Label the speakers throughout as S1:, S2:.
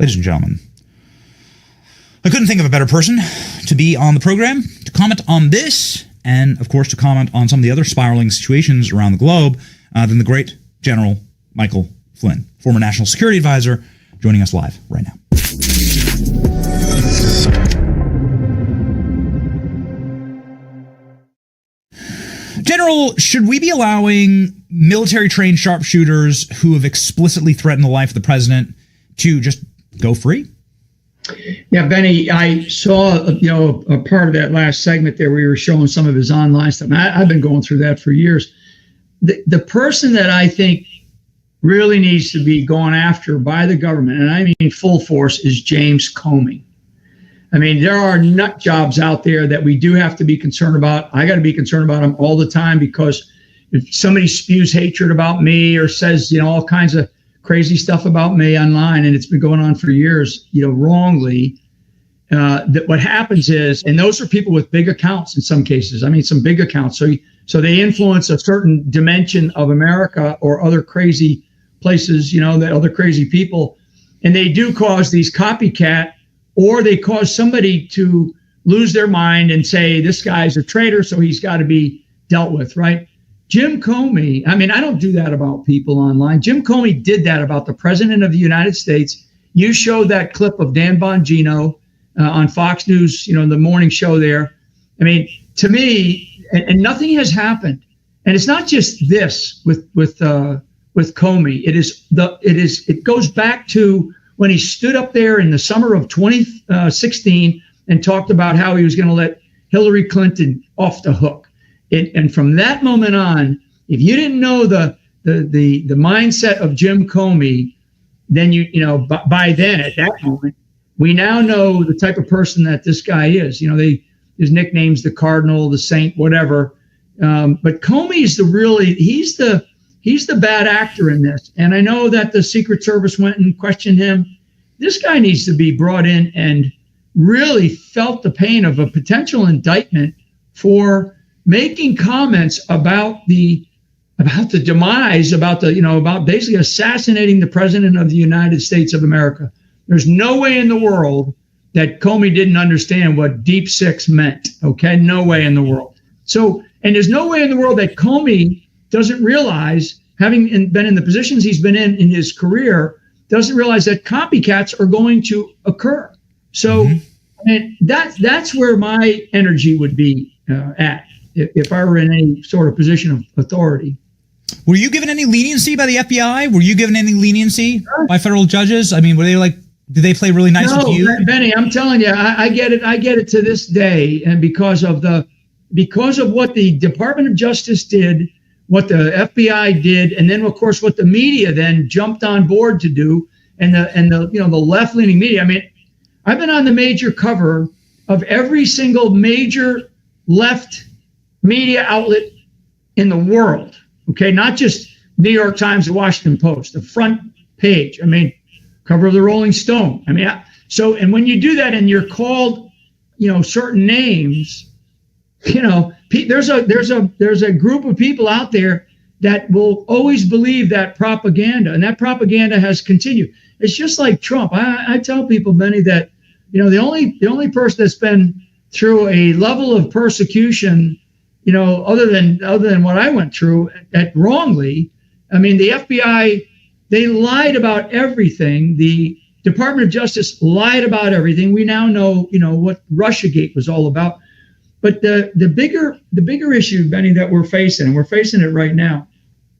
S1: Ladies and gentlemen, I couldn't think of a better person to be on the program to comment on this and, of course, to comment on some of the other spiraling situations around the globe than the great General Michael Flynn, former National Security Advisor, joining us live right now. General, should we be allowing military-trained sharpshooters who have explicitly threatened the life of the president to just go free?
S2: Yeah, Benny, I saw, a part of that last segment there where you were showing some of his online stuff. I've been going through that for years. The person that I think really needs to be gone after by the government, and I mean full force, is James Comey. I mean, there are nut jobs out there that we do have to be concerned about. I got to be concerned about them all the time, because if somebody spews hatred about me or says, all kinds of crazy stuff about me online, and it's been going on for years, wrongly, that what happens is, and those are people with big accounts in some cases. I mean, some big accounts. So they influence a certain dimension of America or other crazy places, that other crazy people, and they do cause these copycat, or they cause somebody to lose their mind and say, this guy's a traitor, so he's got to be dealt with, right? Jim Comey, I mean, I don't do that about people online. Jim Comey did that about the president of the United States. You showed that clip of Dan Bongino on Fox News, the morning show there. I mean, to me, and nothing has happened. And it's not just this with Comey. It goes back to when he stood up there in the summer of 2016 and talked about how he was going to let Hillary Clinton off the hook. And from that moment on, if you didn't know the mindset of Jim Comey, then by then at that moment, we now know the type of person that this guy is. His nickname's the Cardinal, the Saint, whatever. But Comey's he's the bad actor in this. And I know that the Secret Service went and questioned him. This guy needs to be brought in and really felt the pain of a potential indictment for making comments about the demise, about basically assassinating the president of the United States of America. There's no way in the world that Comey didn't understand what Deep Six meant. Okay, no way in the world. So, and there's no way in the world that Comey doesn't realize, having been in the positions he's been in his career, doesn't realize that copycats are going to occur. So, and that's where my energy would be at if I were in any sort of position of authority.
S1: Were you given any leniency by the FBI? Were you given any leniency by federal judges? I mean, were they did they play really nice with you?
S2: No, Benny, I'm telling you, I get it. I get it to this day, and because of what the Department of Justice did, what the FBI did, and then of course what the media then jumped on board to do, and the left-leaning media. I mean, I've been on the major cover of every single major left media outlet in the world. Okay, not just New York Times or Washington Post, the front page. I mean, cover of the Rolling Stone. I mean, and when you do that and you're called, certain names, there's a group of people out there that will always believe that propaganda, and that propaganda has continued. It's just like Trump. I tell people, Benny, that the only person that's been through a level of persecution, other than what I went through wrongly. I mean, the FBI, they lied about everything. The Department of Justice lied about everything. We now know, what Russiagate was all about. But the bigger issue, Benny, that we're facing, and we're facing it right now.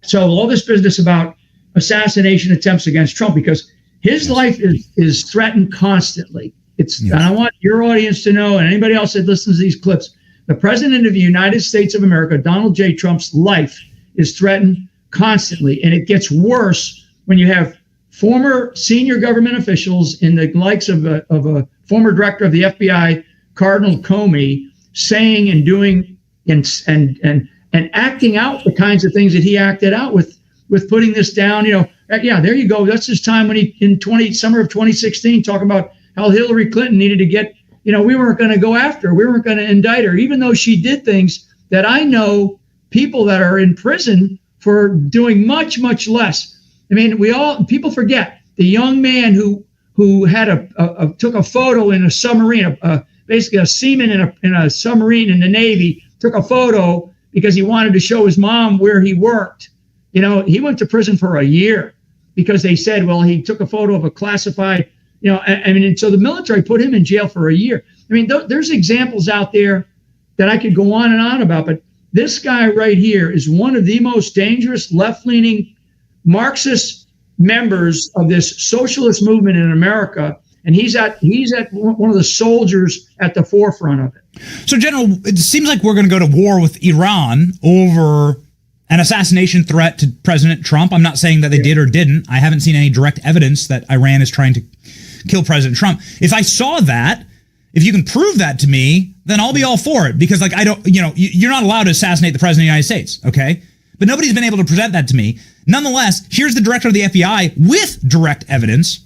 S2: So all this business about assassination attempts against Trump, because his life is threatened constantly. And I want your audience to know, and anybody else that listens to these clips, the president of the United States of America, Donald J. Trump's life is threatened constantly. And it gets worse when you have former senior government officials in the likes of a former director of the FBI, Cardinal Comey, saying and doing and acting out the kinds of things that he acted out with putting this down. There you go. That's his time when he summer of 2016 talking about how Hillary Clinton needed to get, we weren't going to go after her. We weren't going to indict her, even though she did things that I know people that are in prison for doing much, much less. I mean, people forget the young man who who had took a photo in a submarine, basically a seaman in a submarine in the Navy, took a photo because he wanted to show his mom where he worked. You know, he went to prison for a year because they said, well, he took a photo of a classified, you know, I mean, and so the military put him in jail for a year. I mean, there's examples out there that I could go on and on about, but this guy right here is one of the most dangerous left-leaning Marxist members of this socialist movement in America. And he's at one of the soldiers at the forefront of it.
S1: So, General, it seems like we're going to go to war with Iran over an assassination threat to President Trump. I'm not saying that they did or didn't. I haven't seen any direct evidence that Iran is trying to kill President Trump. If I saw that, if you can prove that to me, then I'll be all for it. Because, like, I don't, you know, you're not allowed to assassinate the President of the United States, okay? But nobody's been able to present that to me. Nonetheless, here's the director of the FBI with direct evidence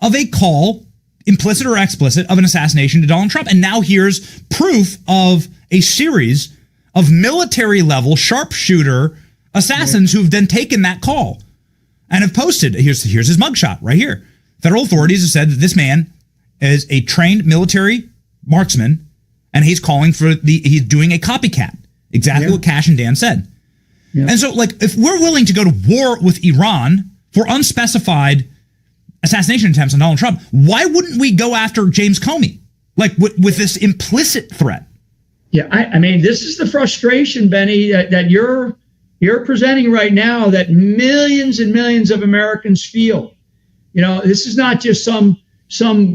S1: of a call, implicit or explicit, of an assassination to Donald Trump. And now here's proof of a series of military-level sharpshooter assassins who've then taken that call and have posted. Here's his mugshot right here. Federal authorities have said that this man is a trained military marksman, and he's calling for he's doing a copycat. Exactly what Kash and Dan said. Yeah. And so, like, if we're willing to go to war with Iran for unspecified assassination attempts on Donald Trump, why wouldn't we go after James Comey, like, with this implicit threat?
S2: Yeah, I mean, this is the frustration, Benny, that you're presenting right now, that millions and millions of Americans feel. You know, this is not just some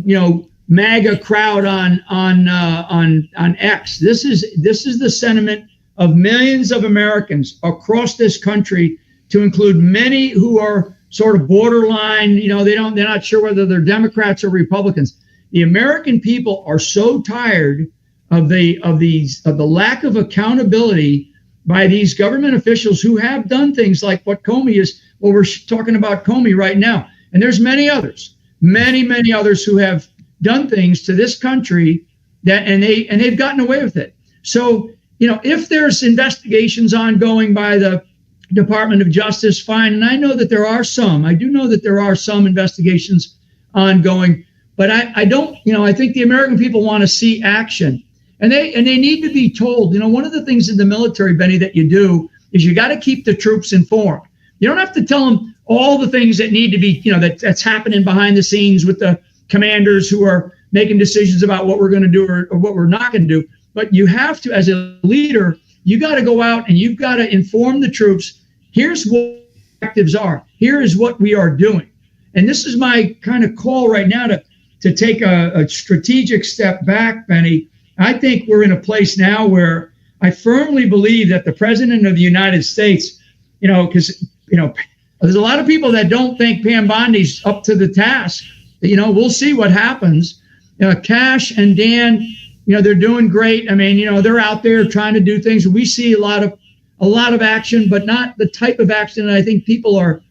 S2: you know, MAGA crowd on X. This is the sentiment of millions of Americans across this country, to include many who are sort of borderline. You know, they're not sure whether they're Democrats or Republicans. The American people are so tired of the lack of accountability by these government officials who have done things like what Comey is. Well, we're talking about Comey right now, and there's many others who have done things to this country and they've gotten away with it. So, you know, if there's investigations ongoing by the Department of Justice, fine. And I know that there are some. I do know that there are some investigations ongoing, but I don't. You know, I think the American people want to see action. And they need to be told. You know, one of the things in the military, Benny, that you do is you got to keep the troops informed. You don't have to tell them all the things that need to be, you know, that's happening behind the scenes with the commanders who are making decisions about what we're going to do or what we're not going to do. But you have to, as a leader, you got to go out and you've got to inform the troops. Here's what objectives are. Here is what we are doing. And this is my kind of call right now to take a strategic step back, Benny. I think we're in a place now where I firmly believe that the President of the United States, you know, because, you know, there's a lot of people that don't think Pam Bondi's up to the task. You know, we'll see what happens. Kash and Dan, you know, they're doing great. I mean, you know, they're out there trying to do things. We see a lot of action, but not the type of action that I think people are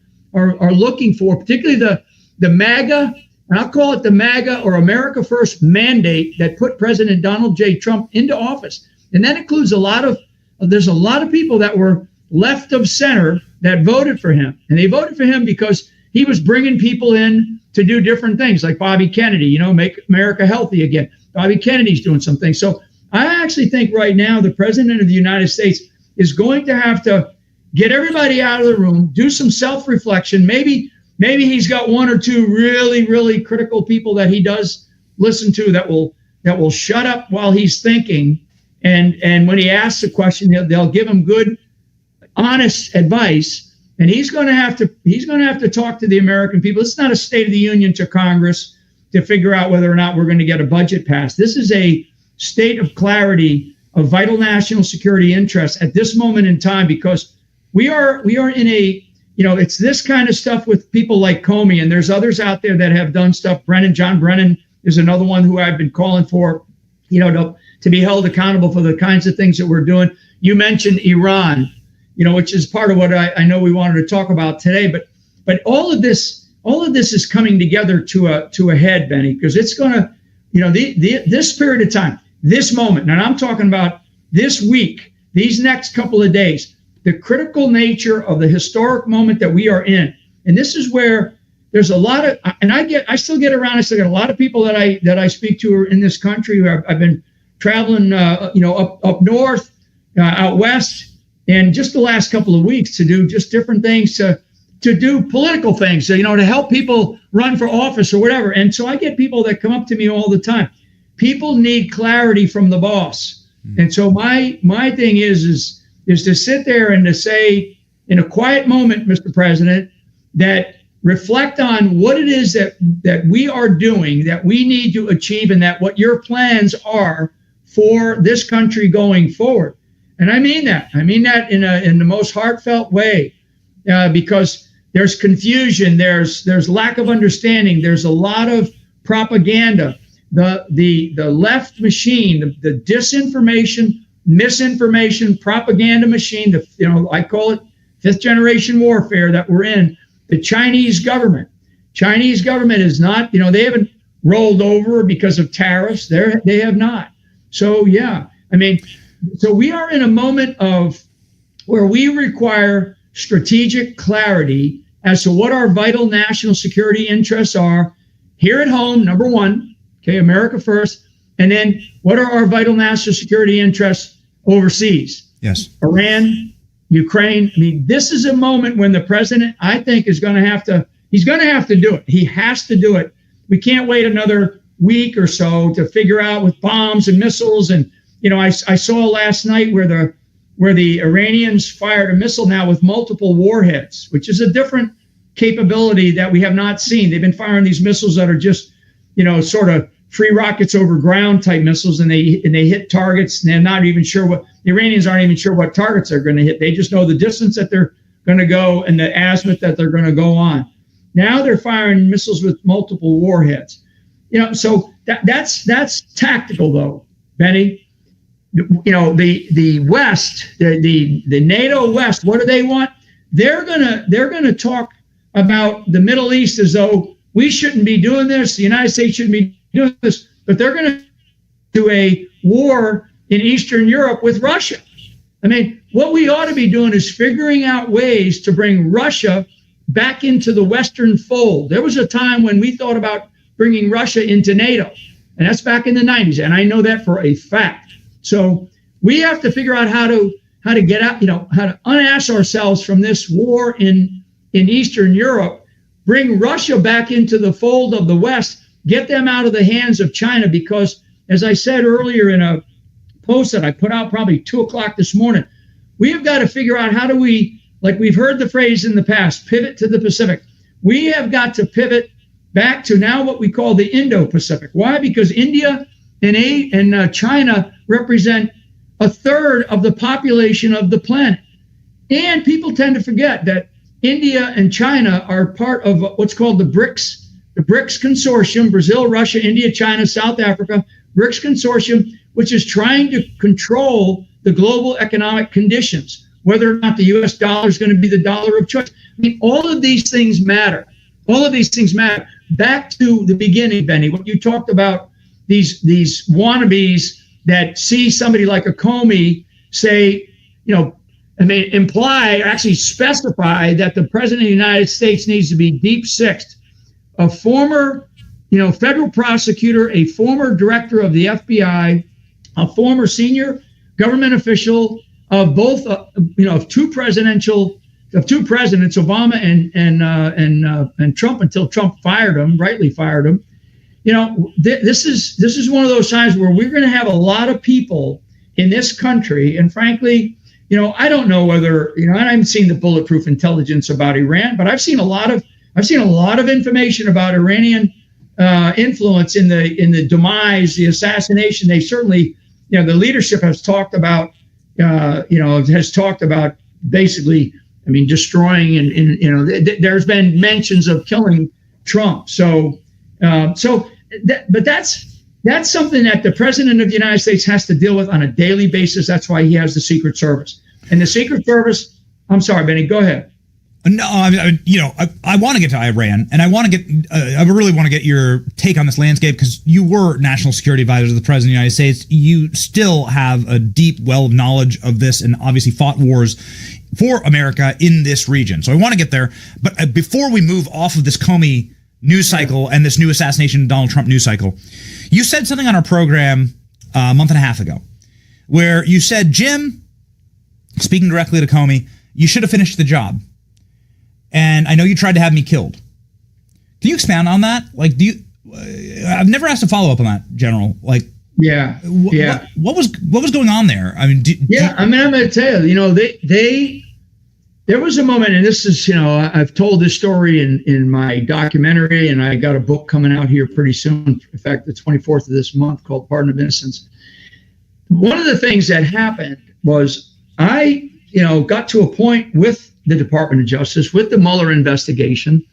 S2: looking for, particularly the MAGA. And I'll call it the MAGA or America First mandate that put President Donald J. Trump into office. And that includes there's a lot of people that were left of center that voted for him. And they voted for him because he was bringing people in to do different things, like Bobby Kennedy, you know, make America healthy again. Bobby Kennedy's doing some things. So I actually think right now the President of the United States is going to have to get everybody out of the room, do some self-reflection. Maybe he's got one or two really, really critical people that he does listen to that will shut up while he's thinking. And when he asks a question, they'll give him good, honest advice. And he's going to have to talk to the American people. It's not a State of the Union to Congress to figure out whether or not we're going to get a budget passed. This is a state of clarity of vital national security interests at this moment in time, because we are in a, you know, it's this kind of stuff with people like Comey, and there's others out there that have done stuff. John Brennan is another one who I've been calling for, you know, to be held accountable for the kinds of things that we're doing. You mentioned Iran, you know, which is part of what I know we wanted to talk about today. But all of this is coming together to a head, Benny, because it's going to, you know, this period of time, this moment, and I'm talking about this week, these next couple of days, the critical nature of the historic moment that we are in. And this is where there's a lot of, and I still get around. I still get a lot of people that I speak to in this country. I've been traveling, up north, out west, and just the last couple of weeks to do just different things to do political things, to help people run for office or whatever. And so I get people that come up to me all the time. People need clarity from the boss. And so my thing is to sit there and to say in a quiet moment, Mr. President, that reflect on what it is that we are doing, that we need to achieve, and that what your plans are for this country going forward. And I mean that. I mean that in the most heartfelt way, because there's confusion, there's lack of understanding, there's a lot of propaganda. The left machine, the disinformation, misinformation, propaganda machine, I call it fifth generation warfare that we're in. The Chinese government is not, they haven't rolled over because of tariffs. They have not. So, yeah, so we are in a moment of where we require strategic clarity as to what our vital national security interests are here at home, number one, okay, America first, and then what are our vital national security interests overseas?
S1: Yes.
S2: Iran, Ukraine. This is a moment when the president, I think, he's going to have to do it. He has to do it. We can't wait another week or so to figure out with bombs and missiles. And, I saw last night where the Iranians fired a missile now with multiple warheads, which is a different capability that we have not seen. They've been firing these missiles that are just, sort of free rockets over ground type missiles, and they hit targets, and they're not even sure the Iranians aren't even sure what targets they're going to hit. They just know the distance that they're going to go and the azimuth that they're going to go on. Now they're firing missiles with multiple warheads. So that's tactical though, Benny. The West, the NATO West, what do they want? They're gonna talk about the Middle East as though we shouldn't be doing this. The United States shouldn't be doing this, but they're going to do a war in Eastern Europe with Russia. What we ought to be doing is figuring out ways to bring Russia back into the Western fold. There was a time when we thought about bringing Russia into NATO, and that's back in the 90s, and I know that for a fact. So we have to figure out how to get out, how to unass ourselves from this war in Eastern Europe, bring Russia back into the fold of the West, get them out of the hands of China, because as I said earlier in a post that I put out probably 2:00 this morning, we have got to figure out how do we, like we've heard the phrase in the past, pivot to the Pacific. We have got to pivot back to now what we call the Indo-Pacific. Why? Because India and China represent a third of the population of the planet. And people tend to forget that India and China are part of what's called the BRICS consortium, Brazil, Russia, India, China, South Africa, BRICS consortium, which is trying to control the global economic conditions, whether or not the US dollar is going to be the dollar of choice. All of these things matter. All of these things matter. Back to the beginning, Benny, what you talked about, these wannabes that see somebody like a Comey say, imply, actually specify that the president of the United States needs to be deep sixed. A former, federal prosecutor, a former director of the FBI, a former senior government official of both, of two presidents, Obama and Trump, until Trump rightly fired him. This is one of those times where we're going to have a lot of people in this country, and frankly, I don't know whether, I haven't seen the bulletproof intelligence about Iran, but I've seen a lot of information about Iranian influence in the demise, the assassination. They certainly, the leadership has talked about, basically, destroying and there's been mentions of killing Trump. But that's something that the president of the United States has to deal with on a daily basis. That's why he has the Secret Service. And the Secret Service, I'm sorry, Benny, go ahead.
S1: No, I want to get to Iran, and I really want to get your take on this landscape, because you were national security advisor to the president of the United States. You still have a deep well of knowledge of this, and obviously fought wars for America in this region. So I want to get there. But before we move off of this Comey news cycle and this new assassination of Donald Trump news cycle, you said something on our program a month and a half ago where you said, Jim, speaking directly to Comey, you should have finished the job. And I know you tried to have me killed. Can you expound on that? Like, I've never asked a follow-up on that, General. Like, what was going on there? I mean,
S2: I'm going to tell you, there was a moment, and this is, I've told this story in my documentary, and I got a book coming out here pretty soon. In fact, the 24th of this month, called Pardon of Innocence. One of the things that happened was I, got to a point with the Department of Justice, with the Mueller investigation.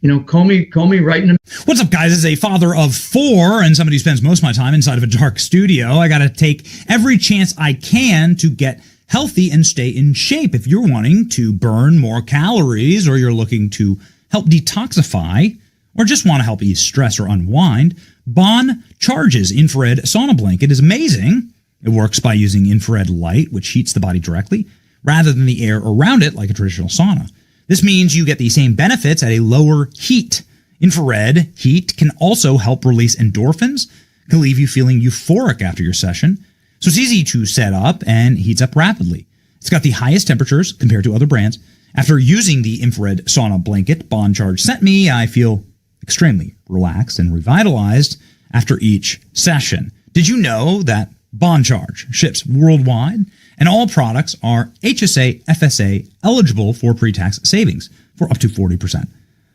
S2: Comey writing them.
S1: What's up, guys? As a father of 4 and somebody who spends most of my time inside of a dark studio, I got to take every chance I can to get healthy and stay in shape. If you're wanting to burn more calories, or you're looking to help detoxify, or just want to help ease stress or unwind, Bon Charge's infrared sauna blanket is amazing. It works by using infrared light, which heats the body directly, rather than the air around it like a traditional sauna. This means you get the same benefits at a lower heat. Infrared heat can also help release endorphins, can leave you feeling euphoric after your session. So it's easy to set up and heats up rapidly. It's got the highest temperatures compared to other brands. After using the infrared sauna blanket Bon Charge sent me, I feel extremely relaxed and revitalized after each session. Did you know that Bon Charge ships worldwide, and all products are HSA FSA eligible for pre-tax savings for up to 40%.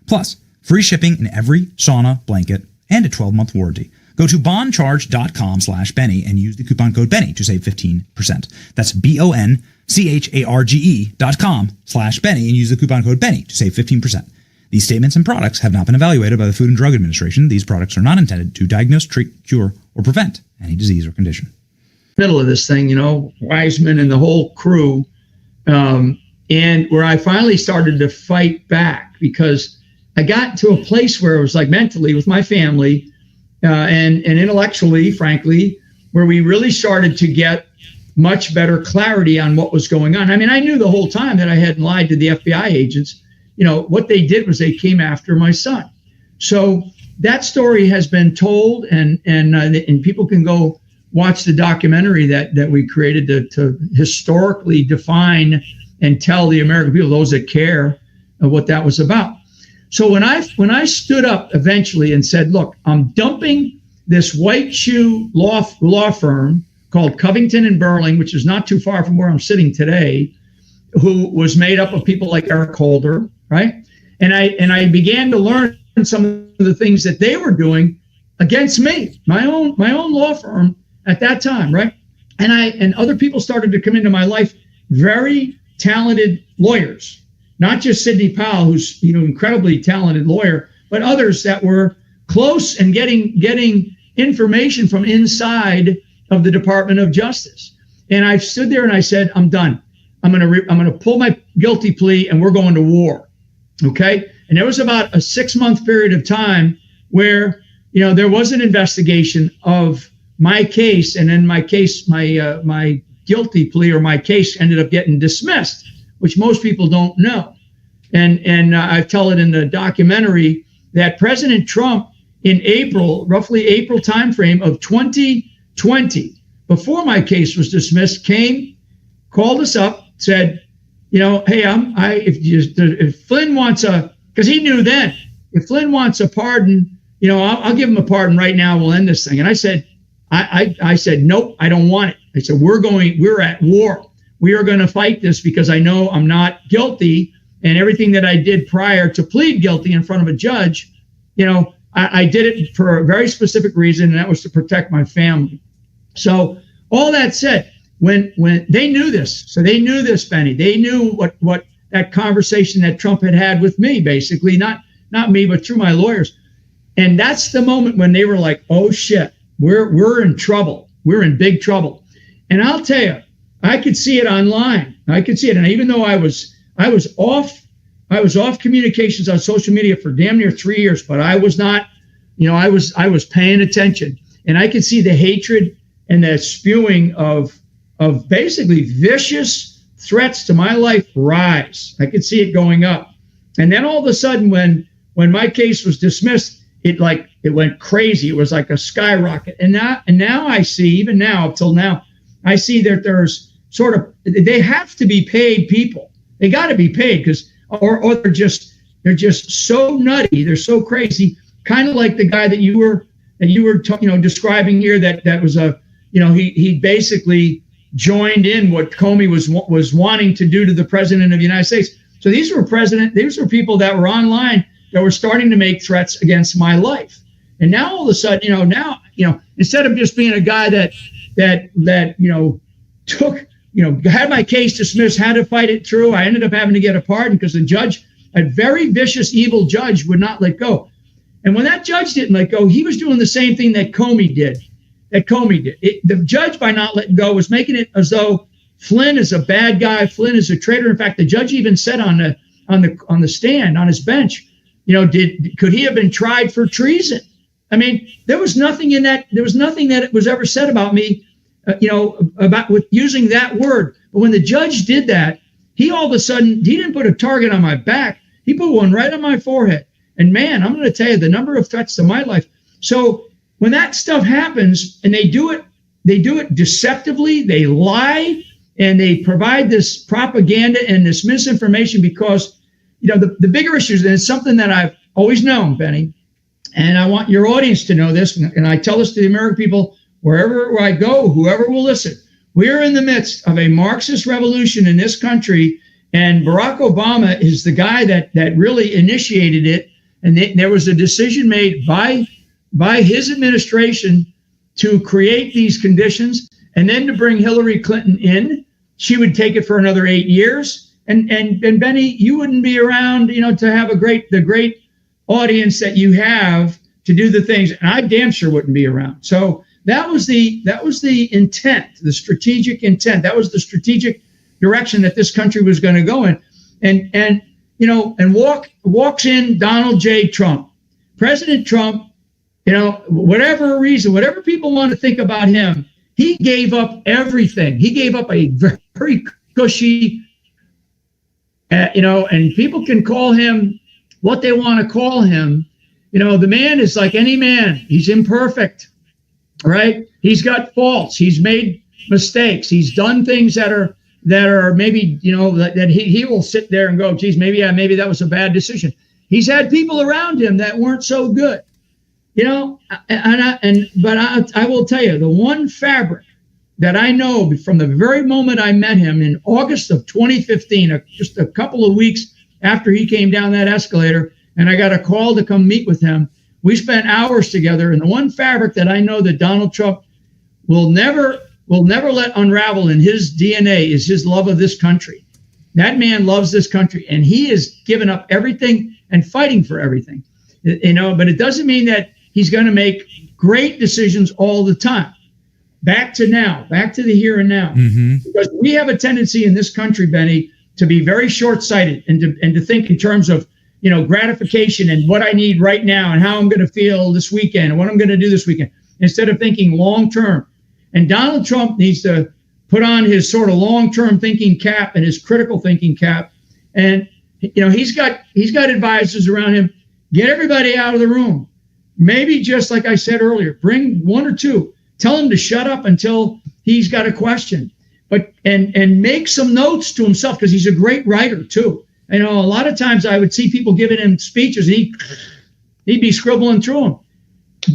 S1: Plus, free shipping in every sauna blanket and a 12-month warranty. Go to boncharge.com/Benny and use the coupon code Benny to save 15%. That's BONCHARGE.com/Benny and use the coupon code Benny to save 15%. These statements and products have not been evaluated by the Food and Drug Administration. These products are not intended to diagnose, treat, cure, or prevent any disease or condition.
S2: Middle of this thing, Wiseman and the whole crew, and where I finally started to fight back, because I got to a place where it was like mentally with my family and intellectually, frankly, where we really started to get much better clarity on what was going on. I mean, I knew the whole time that I hadn't lied to the FBI agents. What they did was they came after my son. So that story has been told, and people can go watch the documentary that we created to historically define and tell the American people, those that care, what that was about. So when I stood up eventually and said, look, I'm dumping this white shoe law firm called Covington and Burling, which is not too far from where I'm sitting today, who was made up of people like Eric Holder, right? And I began to learn some of the things that they were doing against me, my own law firm at that time, right? And other people started to come into my life, very talented lawyers, not just Sidney Powell, who's incredibly talented lawyer, but others that were close and getting information from inside of the Department of Justice. And I stood there and I said, I'm done. I'm gonna pull my guilty plea and we're going to war. Okay. And there was about a 6-month period of time where there was an investigation of my case, and then my case, my guilty plea or my case ended up getting dismissed, which most people don't know. And I tell it in the documentary that President Trump in roughly April timeframe of 2020, before my case was dismissed, called us up, said, hey, if Flynn wants because he knew then, if Flynn wants a pardon, I'll give him a pardon right now. We'll end this thing. And I said, I said, nope, I don't want it. I said, we're at war. We are going to fight this because I know I'm not guilty. And everything that I did prior to plead guilty in front of a judge, I did it for a very specific reason, and that was to protect my family. So all that said, when they knew this, Benny, they knew what that conversation that Trump had with me, basically, not me, but through my lawyers. And that's the moment when they were like, oh shit, we're in trouble. We're in big trouble. And I'll tell you, I could see it online. I could see it. And even though I was off communications on social media for damn near 3 years, but I was not, I was paying attention, and I could see the hatred and the spewing of basically vicious threats to my life rise. I could see it going up. And then all of a sudden, when my case was dismissed, it went crazy. It was like a skyrocket. And now I see, even now, up till now, I see that there's sort of, they have to be paid people. They got to be paid because, or they're just so nutty. They're so crazy. Kind of like the guy that you were describing here. That was he basically joined in what Comey was wanting to do to the president of the United States. So these were people that were online that were starting to make threats against my life. And now all of a sudden, instead of just being a guy that took, had my case dismissed, had to fight it through, I ended up having to get a pardon because the judge, a very vicious, evil judge, would not let go. And when that judge didn't let go, he was doing the same thing that Comey did. The judge, by not letting go, was making it as though Flynn is a bad guy. Flynn is a traitor. In fact, the judge even said on the stand, on his bench, could he have been tried for treason? I mean, there was nothing in that. There was nothing that was ever said about me, about with using that word. But when the judge did that, he all of a sudden, he didn't put a target on my back. He put one right on my forehead. And man, I'm going to tell you the number of threats to my life. So when that stuff happens and they do it deceptively, they lie and they provide this propaganda and this misinformation because, the bigger issues, and it's something that I've always known, Benny, and I want your audience to know this, and I tell this to the American people, wherever I go, whoever will listen, we're in the midst of a Marxist revolution in this country, and Barack Obama is the guy that really initiated it. And there was a decision made by his administration to create these conditions and then to bring Hillary Clinton in. She would take it for another 8 years. And Benny, you wouldn't be around, to have the great audience that you have to do the things. And I damn sure wouldn't be around. So that was the intent, the strategic intent. That was the strategic direction that this country was going to go in. And walks in Donald J. Trump. President Trump, whatever reason, whatever people want to think about him, he gave up everything. He gave up a very cushy, and people can call him what they want to call him. The man is like any man. He's imperfect, right? He's got faults. He's made mistakes. He's done things that are maybe, that he will sit there and go, geez, maybe that was a bad decision. He's had people around him that weren't so good, but I will tell you, the one fabric that I know from the very moment I met him in August of 2015, just a couple of weeks after he came down that escalator, and I got a call to come meet with him. We spent hours together, and the one fabric that I know that Donald Trump will never let unravel in his DNA is his love of this country. That man loves this country, and he has given up everything and fighting for everything. But it doesn't mean that he's going to make great decisions all the time. Back to the here and now. Mm-hmm. Because we have a tendency in this country, Benny, to be very short-sighted and to think in terms of, gratification and what I need right now and how I'm going to feel this weekend and what I'm going to do this weekend, instead of thinking long-term. And Donald Trump needs to put on his sort of long-term thinking cap and his critical thinking cap. And, he's got advisors around him. Get everybody out of the room. Maybe just like I said earlier, bring one or two. Tell him to shut up until he's got a question. But and make some notes to himself, because he's a great writer too. A lot of times I would see people giving him speeches and he'd be scribbling through them.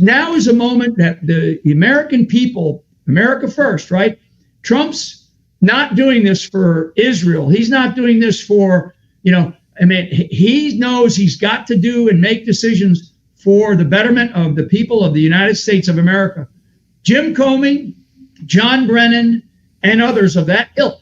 S2: Now is a moment that the American people, America first, right? Trump's not doing this for Israel. He's not doing this for, he knows he's got to do and make decisions for the betterment of the people of the United States of America. Jim Comey, John Brennan, and others of that ilk.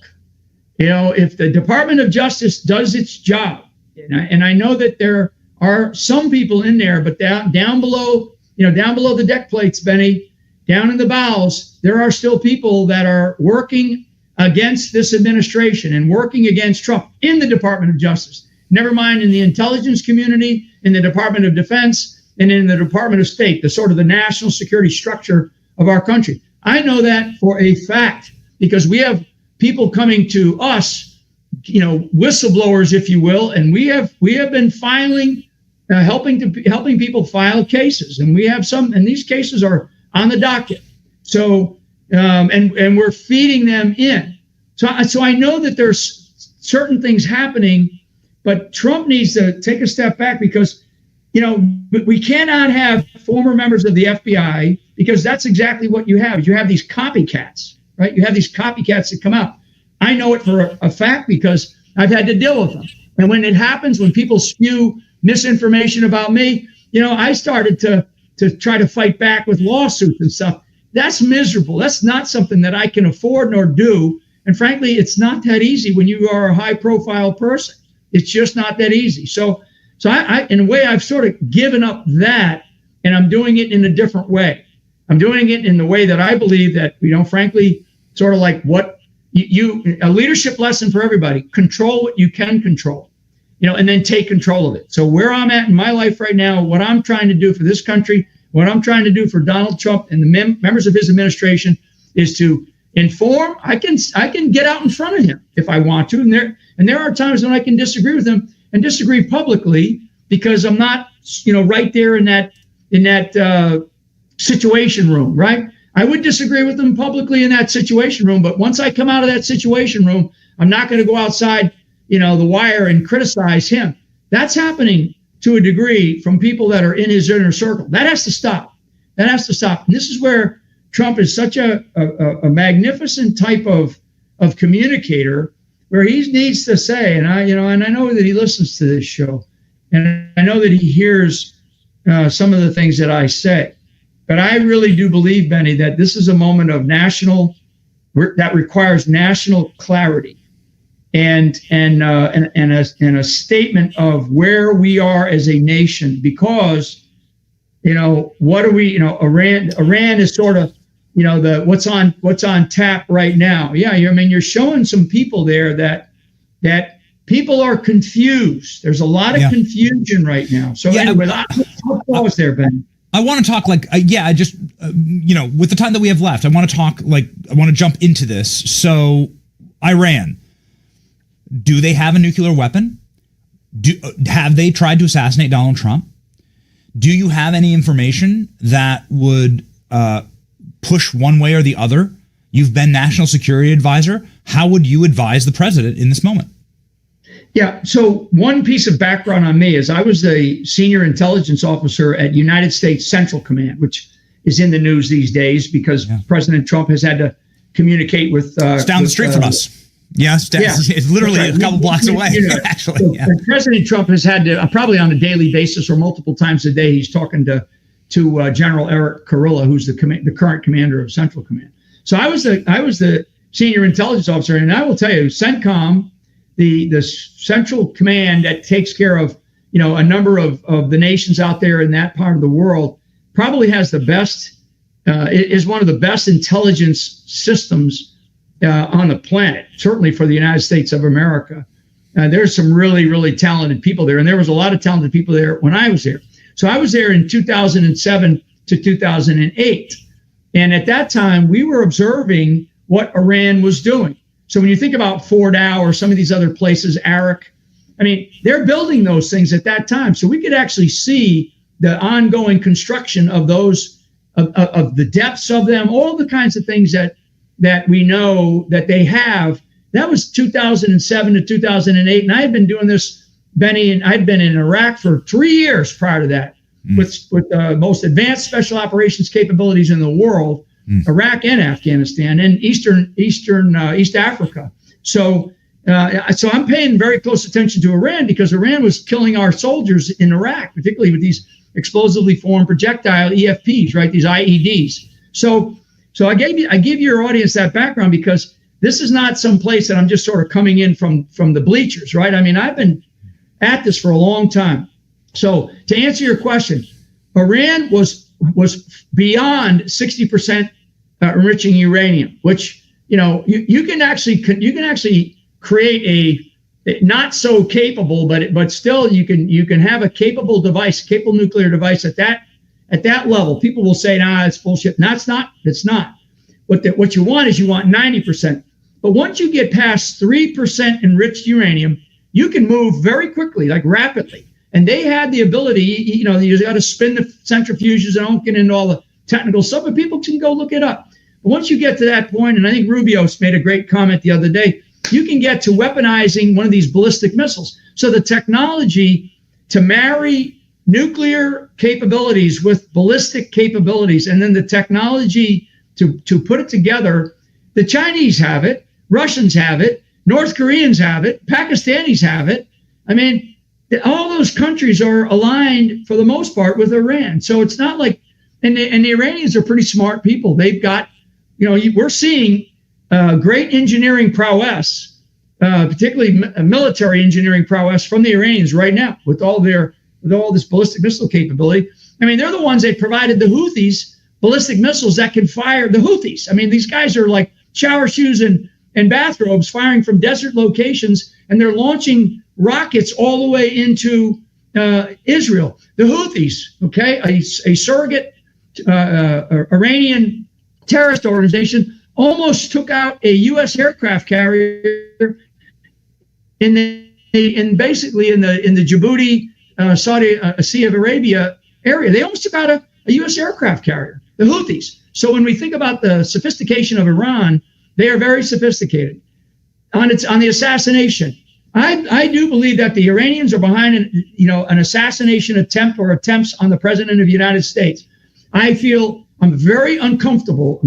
S2: If the Department of Justice does its job, and I know that there are some people in there, but down below the deck plates, Benny, down in the bowels, there are still people that are working against this administration and working against Trump in the Department of Justice. Never mind in the intelligence community, in the Department of Defense, and in the Department of State, the sort of the national security structure of our country. I know that for a fact, because we have people coming to us whistleblowers, if you will, and we have been filing, helping people file cases, and we have some, and these cases are on the docket. So and we're feeding them in. So I know that there's certain things happening, but Trump needs to take a step back because, we cannot have former members of the FBI, because that's exactly what you have. You have these copycats, right? You have these copycats that come out. I know it for a fact because I've had to deal with them. And when it happens, when people spew misinformation about me, I started to try to fight back with lawsuits and stuff. That's miserable. That's not something that I can afford nor do. And frankly, it's not that easy when you are a high profile person. It's just not that easy. So I in a way, I've sort of given up that, and I'm doing it in a different way. I'm doing it in the way that I believe that, frankly, sort of like what a leadership lesson for everybody: control what you can control, and then take control of it. So where I'm at in my life right now, what I'm trying to do for this country, what I'm trying to do for Donald Trump and the members of his administration is to inform. I can get out in front of him if I want to, and there are times when I can disagree with him and disagree publicly because I'm not, right there in that situation room, right? I would disagree with him publicly in that situation room, but once I come out of that situation room, I'm not going to go outside, the wire and criticize him. That's happening to a degree from people that are in his inner circle. That has to stop. And this is where Trump is such a magnificent type of communicator, where he needs to say, and I know that he listens to this show, and I know that he hears some of the things that I say, but I really do believe, Benny, that this is a moment of that requires national clarity and a statement of where we are as a nation, because what are we, Iran is sort of, what's on tap right now. Yeah, you're showing some people there that people are confused. There's a lot of confusion right now. So anyway, I'll pause there, Ben.
S1: I want to talk with the time that we have left, I want to jump into this. So Iran, do they have a nuclear weapon? Have they tried to assassinate Donald Trump? Do you have any information that would push one way or the other? You've been national security advisor. How would you advise the president in this moment?
S2: Yeah. So one piece of background on me is I was the senior intelligence officer at United States Central Command, which is in the news these days because President Trump has had to communicate with.
S1: It's down the street from us. Yes, it's literally a couple blocks away, actually.
S2: So President Trump has had to, probably on a daily basis or multiple times a day, he's talking to General Eric Kurilla, who's the current commander of Central Command. So I was the senior intelligence officer, and I will tell you, CENTCOM, the Central Command that takes care of a number of the nations out there in that part of the world, probably has the best, is one of the best intelligence systems on the planet, certainly for the United States of America. There's some really, really talented people there, and there was a lot of talented people there when I was there. So I was there in 2007 to 2008. And at that time, we were observing what Iran was doing. So when you think about Fordow or some of these other places, Arak, they're building those things at that time. So we could actually see the ongoing construction of those, of the depths of them, all the kinds of things that we know that they have. That was 2007 to 2008. And I had been doing this, Benny, and I'd been in Iraq for 3 years prior to that with the most advanced special operations capabilities in the world, Iraq and Afghanistan and East Africa. So I'm paying very close attention to Iran because Iran was killing our soldiers in Iraq, particularly with these explosively formed projectile EFPs, right? These IEDs. So I give your audience that background because this is not some place that I'm just sort of coming in from the bleachers, right? I've been at this for a long time. So to answer your question, Iran was beyond 60% enriching uranium, which you can actually create a not so capable, but still you can have a capable nuclear device at that level. People will say, nah, it's bullshit. No, it's not. It's not. What you want is 90%. But once you get past 3% enriched uranium, you can move very quickly, like rapidly. And they had the ability, you got to spin the centrifuges. I don't get into all the technical stuff, but people can go look it up. But once you get to that point, and I think Rubio made a great comment the other day, you can get to weaponizing one of these ballistic missiles. So the technology to marry nuclear capabilities with ballistic capabilities, and then the technology to put it together, the Chinese have it, Russians have it, North Koreans have it, Pakistanis have it. I mean, all those countries are aligned for the most part with Iran. So it's not like, and the Iranians are pretty smart people. They've got, we're seeing great engineering prowess, particularly military engineering prowess from the Iranians right now with all this ballistic missile capability. I mean, they're the ones that provided the Houthis ballistic missiles that can fire the Houthis. I mean, these guys are like shower shoes and bathrobes firing from desert locations, and they're launching rockets all the way into Israel. The Houthis, okay, a surrogate Iranian terrorist organization, almost took out a U.S. aircraft carrier basically in the Djibouti, Saudi Sea of Arabia area. They almost took out a U.S. aircraft carrier, the Houthis. So when we think about the sophistication of Iran, they are very sophisticated on the assassination. I do believe that the Iranians are behind an assassination attempt or attempts on the president of the United States. I feel I'm very uncomfortable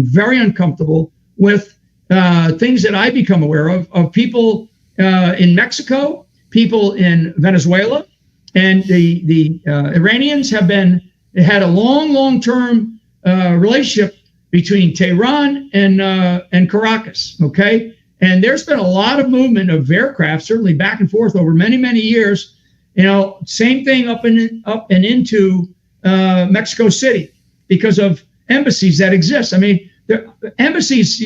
S2: with things that I become aware of people in Mexico, people in Venezuela, and the Iranians had a long-term relationship between Tehran and Caracas, okay? And there's been a lot of movement of aircraft, certainly back and forth over many, many years. Same thing up and into Mexico City because of embassies that exist. I mean, embassies,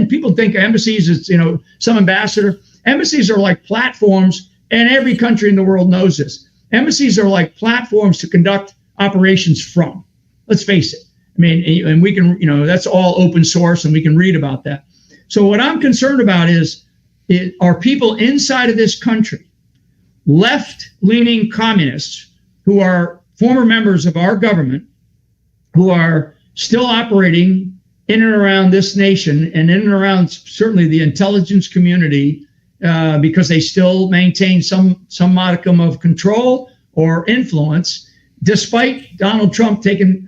S2: people think embassies is, some ambassador. Embassies are like platforms, and every country in the world knows this. Embassies are like platforms to conduct operations from. Let's face it. I mean, and we can, that's all open source, and we can read about that. So what I'm concerned about is are people inside of this country, left-leaning communists who are former members of our government, who are still operating in and around this nation and in and around certainly the intelligence community, because they still maintain some modicum of control or influence, despite Donald Trump taking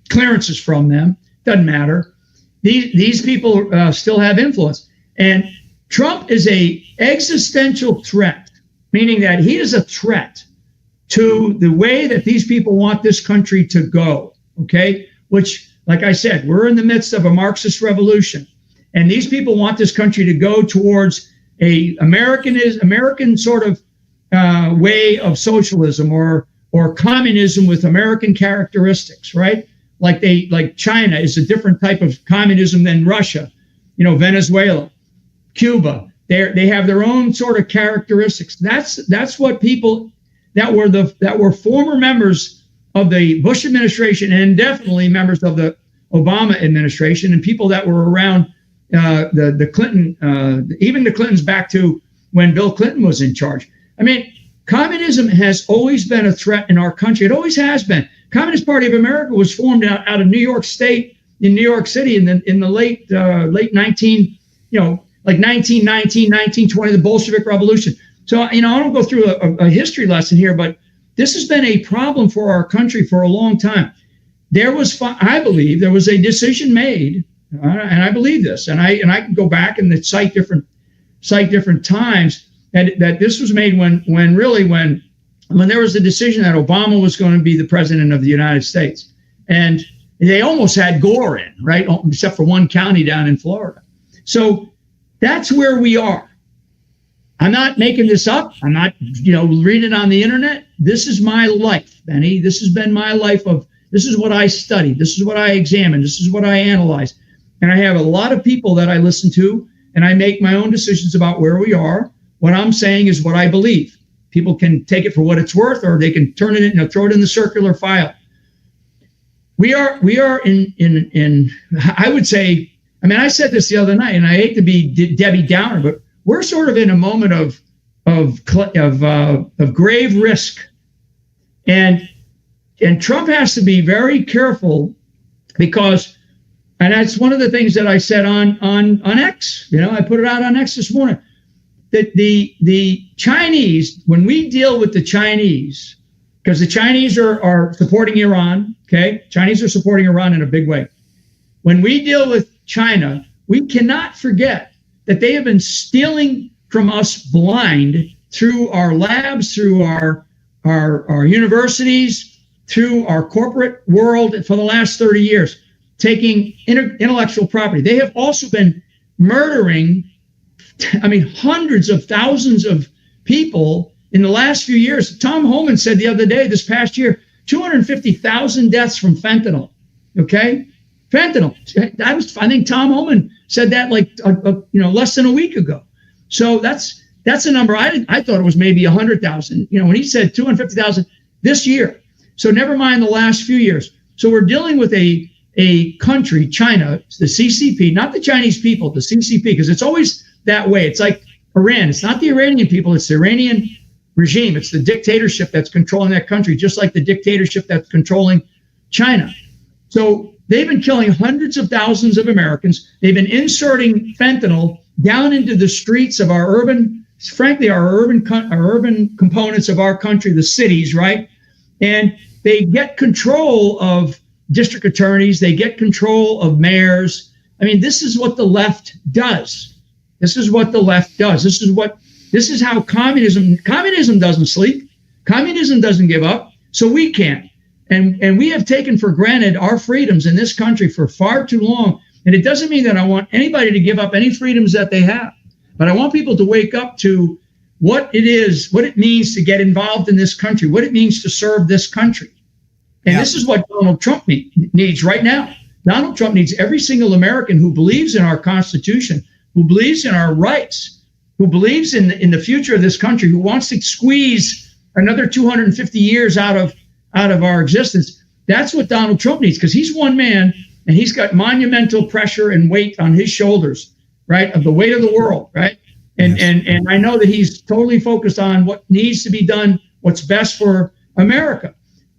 S2: clearances from them. Doesn't matter. These people still have influence. And Trump is a existential threat, meaning that he is a threat to the way that these people want this country to go, okay? Which, like I said, we're in the midst of a Marxist revolution. And these people want this country to go towards a American sort of way of socialism or communism with American characteristics, right? Like China is a different type of communism than Russia, Venezuela, Cuba. They have their own sort of characteristics. That's what people that were former members of the Bush administration and definitely members of the Obama administration, and people that were around the Clinton, even the Clintons back to when Bill Clinton was in charge. I mean, communism has always been a threat in our country. It always has been. Communist Party of America was formed out of New York State, in New York City, in the late 1919, 1920, the Bolshevik Revolution. So, I don't go through a history lesson here, but this has been a problem for our country for a long time. I believe there was a decision made, and I believe this, and I can go back and cite different times that this was made when there was a decision that Obama was going to be the president of the United States. And they almost had Gore in, right? Except for one county down in Florida. So that's where we are. I'm not making this up. I'm not, reading it on the internet. This is my life, Benny. This has been my life this is what I study. This is what I examine. This is what I analyze. And I have a lot of people that I listen to, and I make my own decisions about where we are. What I'm saying is what I believe. People can take it for what it's worth, or they can turn it in, throw it in the circular file. we are in I would say, I mean, I said this the other night, and I hate to be Debbie Downer, but we're sort of in a moment of grave risk, and Trump has to be very careful because, and that's one of the things that I said on X. You know, I put it out on X this morning, that the Chinese, when we deal with the Chinese, because the Chinese are supporting Iran, okay? Chinese are supporting Iran in a big way. When we deal with China, we cannot forget that they have been stealing from us blind through our labs, through our universities, through our corporate world for the last 30 years, taking intellectual property. They have also been murdering, I mean, hundreds of thousands of people in the last few years. Tom Homan said the other day, this past year, 250,000 deaths from fentanyl. Okay, fentanyl. I think Tom Homan said that like less than a week ago. So that's a number. I thought it was maybe 100,000. You know, when he said 250,000 this year. So never mind the last few years. So we're dealing with a country, China, the CCP, not the Chinese people, the CCP, because it's always that way. It's like Iran. It's not the Iranian people. It's the Iranian regime. It's the dictatorship that's controlling that country, just like the dictatorship that's controlling China. So they've been killing hundreds of thousands of Americans. They've been inserting fentanyl down into the streets of our urban components of our country, the cities, right? And they get control of district attorneys. They get control of mayors. I mean, this is what the left does. This is what the left does. This is how communism doesn't sleep. Communism doesn't give up. So we can't. And we have taken for granted our freedoms in this country for far too long. And it doesn't mean that I want anybody to give up any freedoms that they have. But I want people to wake up to what it is, what it means to get involved in this country, what it means to serve this country. And This is what Donald Trump needs right now. Donald Trump needs every single American who believes in our Constitution, who believes in our rights, who believes in the future of this country, who wants to squeeze another 250 years out of our existence. That's what Donald Trump needs, because he's one man and he's got monumental pressure and weight on his shoulders, right, of the weight of the world, right? And I know that he's totally focused on what needs to be done, what's best for America.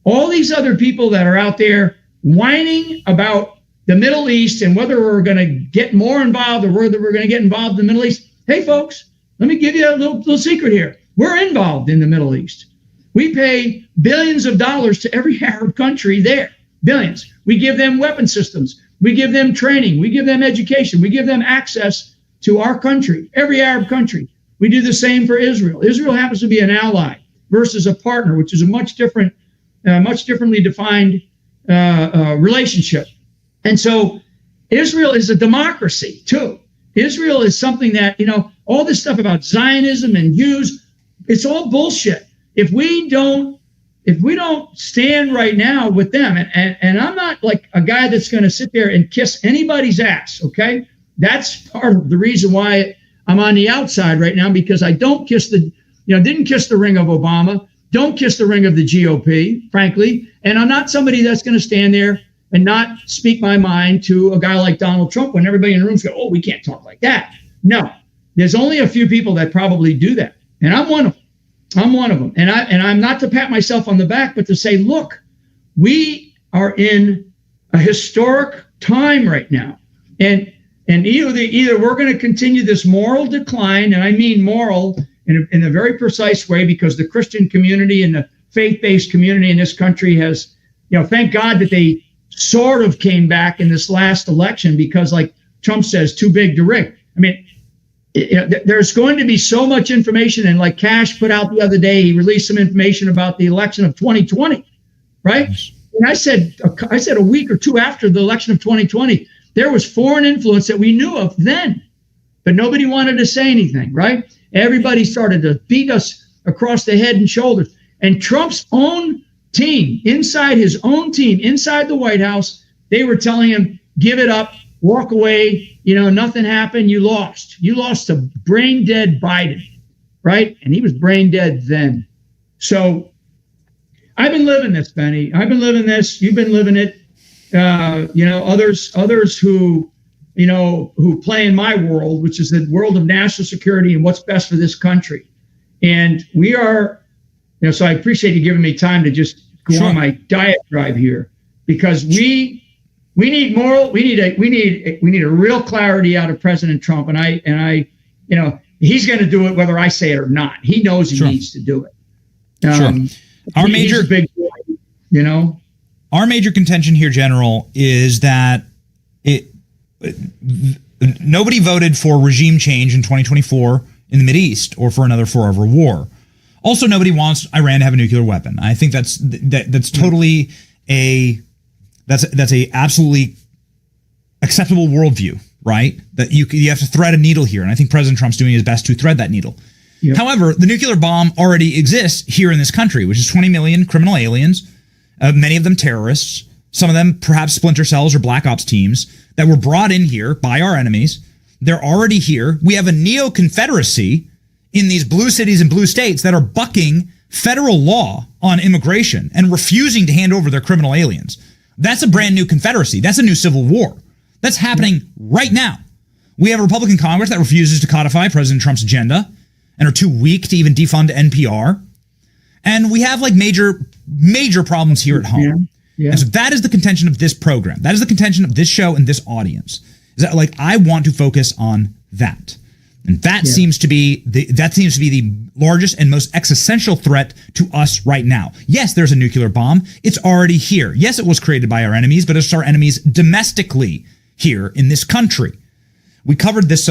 S2: All these other people that are out there whining about the Middle East and whether we're going to get more involved or whether we're going to get involved in the Middle East. Hey, folks, let me give you a little secret here. We're involved in the Middle East. We pay billions of dollars to every Arab country there. Billions. We give them weapon systems. We give them training. We give them education. We give them access to our country, every Arab country. We do the same for Israel. Israel happens to be an ally versus a partner, which is a much differently defined relationship. And so Israel is a democracy too. Israel is something that, all this stuff about Zionism and Jews, it's all bullshit. If we don't stand right now with them, and I'm not like a guy that's going to sit there and kiss anybody's ass, okay? That's part of the reason why I'm on the outside right now, because I don't kiss didn't kiss the ring of Obama, don't kiss the ring of the GOP, frankly, and I'm not somebody that's going to stand there and not speak my mind to a guy like Donald Trump when everybody in the room's go, oh, we can't talk like that. No, there's only a few people that probably do that, and I'm one of them. And I'm not to pat myself on the back, but to say, look, we are in a historic time right now, and either we're going to continue this moral decline, and I mean moral in a very precise way, because the Christian community and the faith-based community in this country has, thank God that they sort of came back in this last election, because like Trump says, too big to rig. I mean, there's going to be so much information, and like Cash put out the other day, he released some information about the election of 2020, right? And I said a week or two after the election of 2020, there was foreign influence that we knew of then, but nobody wanted to say anything, right? Everybody started to beat us across the head and shoulders. And Trump's own team, inside his own team, inside the White House, they were telling him, give it up, walk away, nothing happened, you lost. You lost to brain dead Biden, right? And he was brain dead then. So I've been living this, Benny. I've been living this. You've been living it. others who, who play in my world, which is the world of national security and what's best for this country. And we are, so I appreciate you giving me time to just go on my diatribe here, because we need a real clarity out of President Trump. And I, he's going to do it whether I say it or not. He knows he needs to do it. He's a big boy,
S1: Our major contention here, General, is that nobody voted for regime change in 2024 in the Mideast or for another forever war. Also, nobody wants Iran to have a nuclear weapon. I think that's totally that's a absolutely acceptable worldview, right? That you have to thread a needle here, and I think President Trump's doing his best to thread that needle. Yep. However, the nuclear bomb already exists here in this country, which is 20 million criminal aliens, many of them terrorists, some of them perhaps splinter cells or black ops teams that were brought in here by our enemies. They're already here. We have a neo-Confederacy in these blue cities and blue states that are bucking federal law on immigration and refusing to hand over their criminal aliens. That's a brand new Confederacy. That's a new civil war. That's happening right now. We have a Republican Congress that refuses to codify President Trump's agenda and are too weak to even defund NPR. And we have like major problems here at home. Yeah. And so that is the contention of this program. That is the contention of this show and this audience. Is that like I want to focus on that. And that seems to be the largest and most existential threat to us right now. Yes, there's a nuclear bomb. It's already here. Yes, it was created by our enemies, but it's our enemies domestically here in this country. We covered this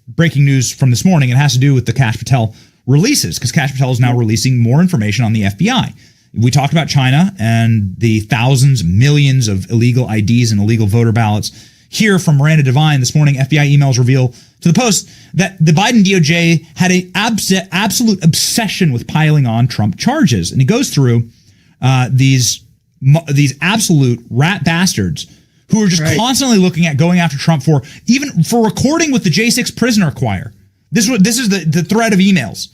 S1: breaking news from this morning. It has to do with the Kash Patel releases, because Kash Patel is now releasing more information on the FBI. We talked about China and the thousands, millions of illegal IDs and illegal voter ballots. Here from Miranda Devine this morning, FBI emails reveal to the Post that the Biden DOJ had an absolute obsession with piling on Trump charges. And he goes through these absolute rat bastards who are just constantly looking at going after Trump for recording with the J6 prisoner choir. This is the thread of emails.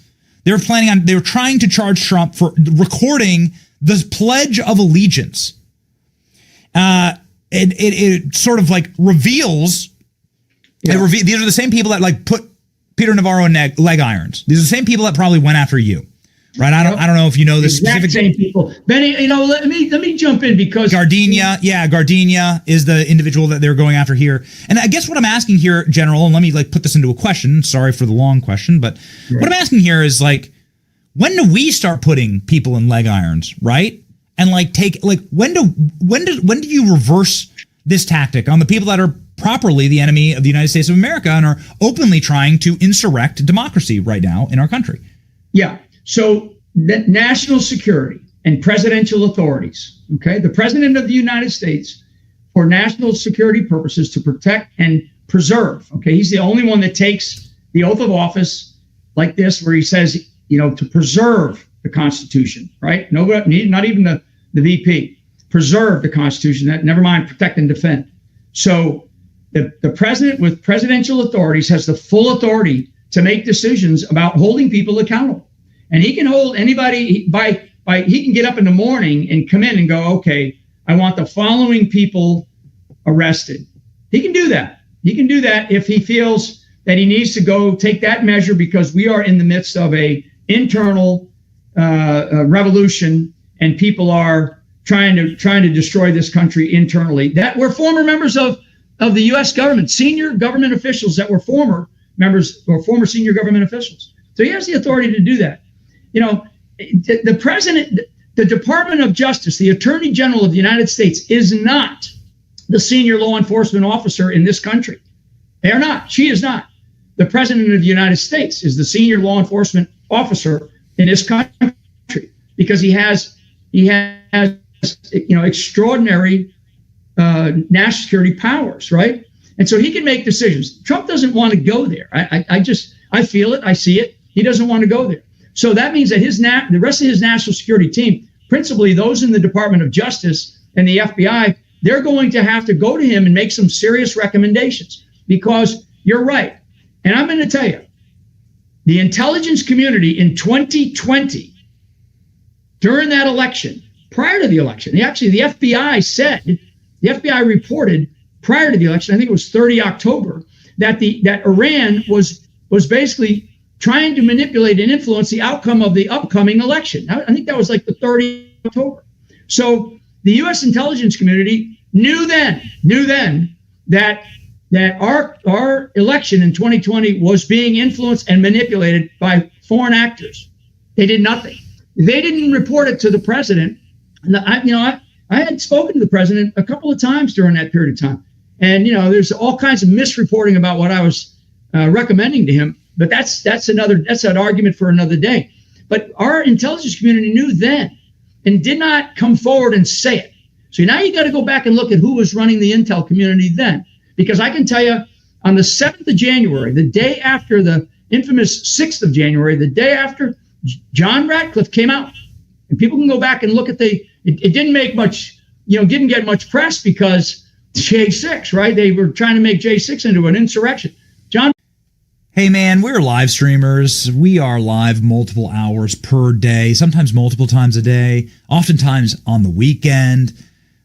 S1: They were trying to charge Trump for recording the Pledge of Allegiance. It sort of like reveals. These are the same people that like put Peter Navarro in leg irons. These are the same people that probably went after you, right? I don't know if you know the specific
S2: same people. Benny, let me jump in because
S1: Gardenia is the individual that they're going after here. And I guess what I'm asking here, General, and let me like put this into a question. Sorry for the long question, but what I'm asking here is like, when do we start putting people in leg irons, right? And like when do you reverse this tactic on the people that are properly the enemy of the United States of America and are openly trying to insurrect democracy right now in our country?
S2: Yeah. So national security and presidential authorities, okay? The president of the United States, for national security purposes, to protect and preserve, okay? He's the only one that takes the oath of office like this, where he says, to preserve the Constitution, right? Nobody, not even the VP, preserve the Constitution, never mind protect and defend. So the president with presidential authorities has the full authority to make decisions about holding people accountable. And he can hold anybody he can get up in the morning and come in and go, okay, I want the following people arrested. He can do that. He can do that if he feels that he needs to go take that measure, because we are in the midst of a internal revolution and people are trying to destroy this country internally. That we're former members of the U.S. government, senior government officials that were former members or former senior government officials. So he has the authority to do that. The president, the Department of Justice, the Attorney General of the United States is not the senior law enforcement officer in this country. They are not. She is not. The President of the United States is the senior law enforcement officer in this country, because he has extraordinary national security powers, right? And so he can make decisions. Trump doesn't want to go there. I feel it. I see it. He doesn't want to go there. So that means that the rest of his national security team, principally those in the Department of Justice and the FBI, they're going to have to go to him and make some serious recommendations, because you're right. And I'm going to tell you, the intelligence community in 2020, during that election, prior to the election. Actually, the FBI reported prior to the election, I think it was 30 October, that Iran was basically trying to manipulate and influence the outcome of the upcoming election. I think that was like the 30 October. So the U.S. intelligence community knew then that our election in 2020 was being influenced and manipulated by foreign actors. They did nothing. They didn't report it to the president. And I had spoken to the president a couple of times during that period of time. And, there's all kinds of misreporting about what I was recommending to him. But that's an argument for another day. But our intelligence community knew then and did not come forward and say it. So now you got to go back and look at who was running the intel community then. Because I can tell you, on the 7th of January, the day after the infamous 6th of January, the day after, John Ratcliffe came out. And people can go back and look at it didn't make much, didn't get much press because J6, right? They were trying to make J6 into an insurrection.
S1: Hey man, we're live streamers. We are live multiple hours per day, sometimes multiple times a day, oftentimes on the weekend.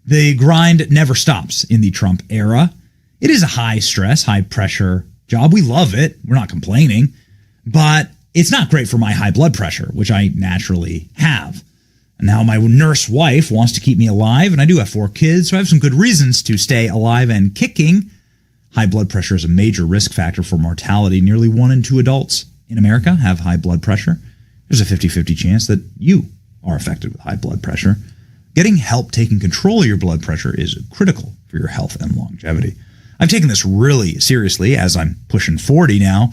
S1: The grind never stops in the Trump era. It is a high stress, high pressure job. We love it. We're not complaining, but it's not great for my high blood pressure, which I naturally have. And now my nurse wife wants to keep me alive, and I do have 4 kids, so I have some good reasons to stay alive and kicking. High blood pressure is a major risk factor for mortality. Nearly 1 in 2 adults in America have high blood pressure. There's a 50-50 chance that you are affected with high blood pressure. Getting help taking control of your blood pressure is critical for your health and longevity. I've taken this really seriously as I'm pushing 40 now,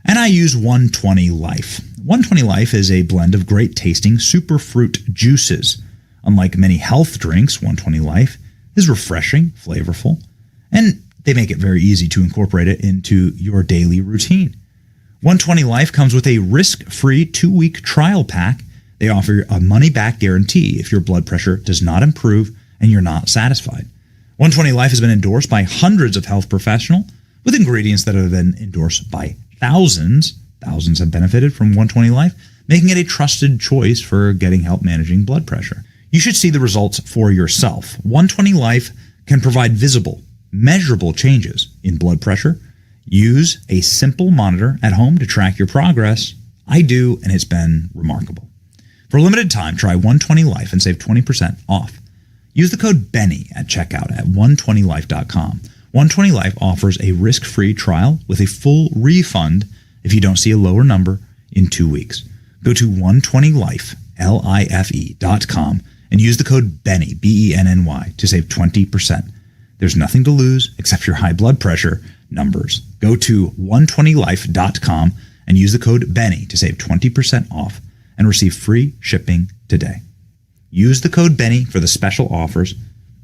S1: and I use 120 Life. 120 Life is a blend of great tasting superfruit juices. Unlike many health drinks, 120 Life is refreshing, flavorful, and they make it very easy to incorporate it into your daily routine. 120 Life comes with a risk-free 2-week trial pack. They offer a money-back guarantee if your blood pressure does not improve and you're not satisfied. 120 Life has been endorsed by hundreds of health professionals with ingredients that have been endorsed by thousands. Thousands have benefited from 120 Life, making it a trusted choice for getting help managing blood pressure. You should see the results for yourself. 120 Life can provide visible, measurable changes in blood pressure. Use a simple monitor at home to track your progress. I do, and it's been remarkable. For a limited time, try 120 Life and save 20% off. Use the code BENNY at checkout at 120life.com. 120 Life offers a risk-free trial with a full refund if you don't see a lower number in 2 weeks. Go to 120life.com and use the code BENNY, B-E-N-N-Y, to save 20%. There's nothing to lose except your high blood pressure numbers. Go to 120life.com and use the code BENNY to save 20% off and receive free shipping today. Use the code BENNY for the special offers.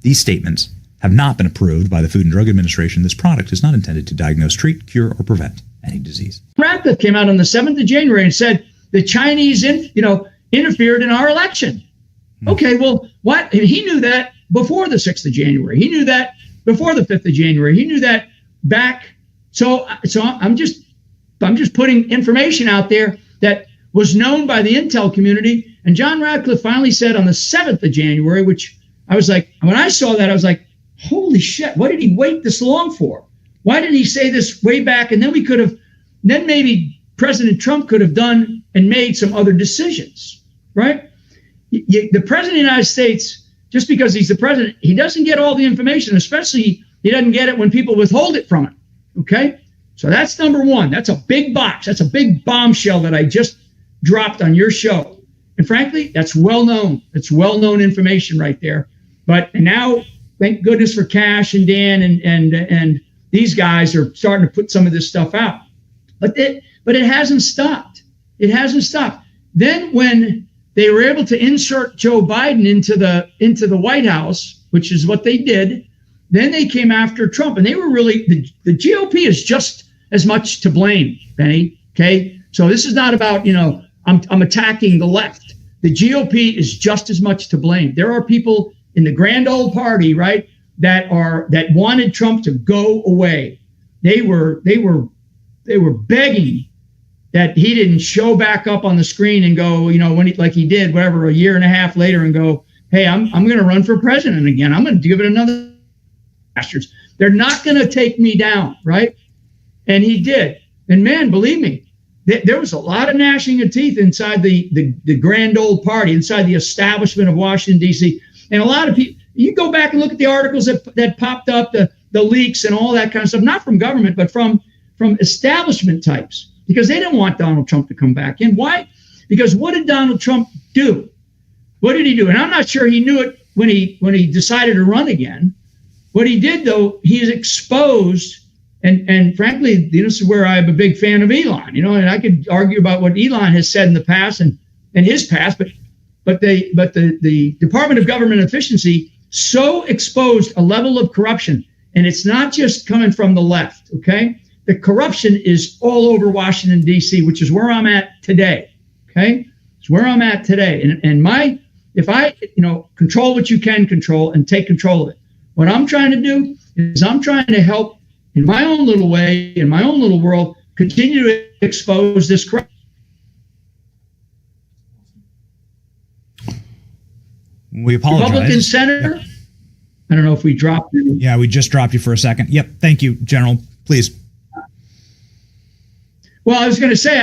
S1: These statements have not been approved by the Food and Drug Administration. This product is not intended to diagnose, treat, cure, or prevent any disease.
S2: Ratcliffe came out on the 7th of January and said the Chinese interfered in our election. Okay, well, what? He knew that before the 6th of January. He knew that before the 5th of January. He knew that back. So I'm just putting information out there that was known by the intel community. And John Ratcliffe finally said on the 7th of January, which I was like, when I saw that, I was like, holy shit, what did he wait this long for? Why didn't he say this way back? And then maybe President Trump could have done and made some other decisions, right? The president of the United States, just because he's the president, he doesn't get all the information, especially he doesn't get it when people withhold it from him, okay? So that's number one. That's a big box. That's a big bombshell that I just dropped on your show. And frankly, that's well-known. It's well-known information right there. But now, thank goodness for Cash and Dan and these guys are starting to put some of this stuff out. But it hasn't stopped. It hasn't stopped. Then when they were able to insert Joe Biden into the White House, which is what they did, then they came after Trump. And they were really, the GOP is just as much to blame, Benny, okay? So this is not about, I'm attacking the left. The GOP is just as much to blame. There are people in the grand old party, right, that wanted Trump to go away. They were begging that he didn't show back up on the screen and go, like he did, whatever, a year and a half later and go, hey, I'm going to run for president again. I'm going to give it another bastards. They're not going to take me down, right? And he did. And man, believe me, there was a lot of gnashing of teeth inside the grand old party, inside the establishment of Washington, D.C. And a lot of people, you go back and look at the articles that popped up, the leaks and all that kind of stuff, not from government, but from establishment types, because they didn't want Donald Trump to come back in. Why? Because what did Donald Trump do? What did he do? And I'm not sure he knew it when he decided to run again. What he did, though, he's exposed, and frankly, this is where I'm a big fan of Elon. And I could argue about what Elon has said in the past and his past, but the Department of Government Efficiency so exposed a level of corruption, and it's not just coming from the left. Okay, the corruption is all over Washington, D.C., which is where I'm at today. Okay, it's where I'm at today, and if I control what you can control and take control of it. What I'm trying to do is I'm trying to help in my own little way, in my own little world, continue to expose this corruption.
S1: We apologize.
S2: Republican senator. Yep. I don't know if we dropped you.
S1: Yeah, we just dropped you for a second. Yep. Thank you, General. Please.
S2: Well, I was going to say,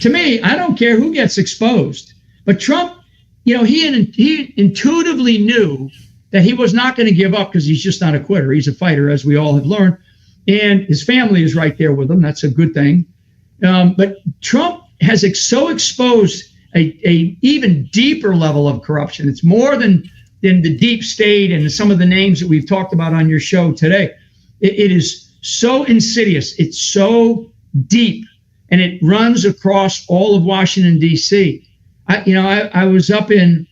S2: to me, I don't care who gets exposed, but Trump, he intuitively knew that he was not going to give up because he's just not a quitter. He's a fighter, as we all have learned. And his family is right there with him. That's a good thing. But Trump has so exposed a even deeper level of corruption. It's more than the deep state and some of the names that we've talked about on your show today. It is so insidious. It's so deep, and it runs across all of Washington, D.C. I was up in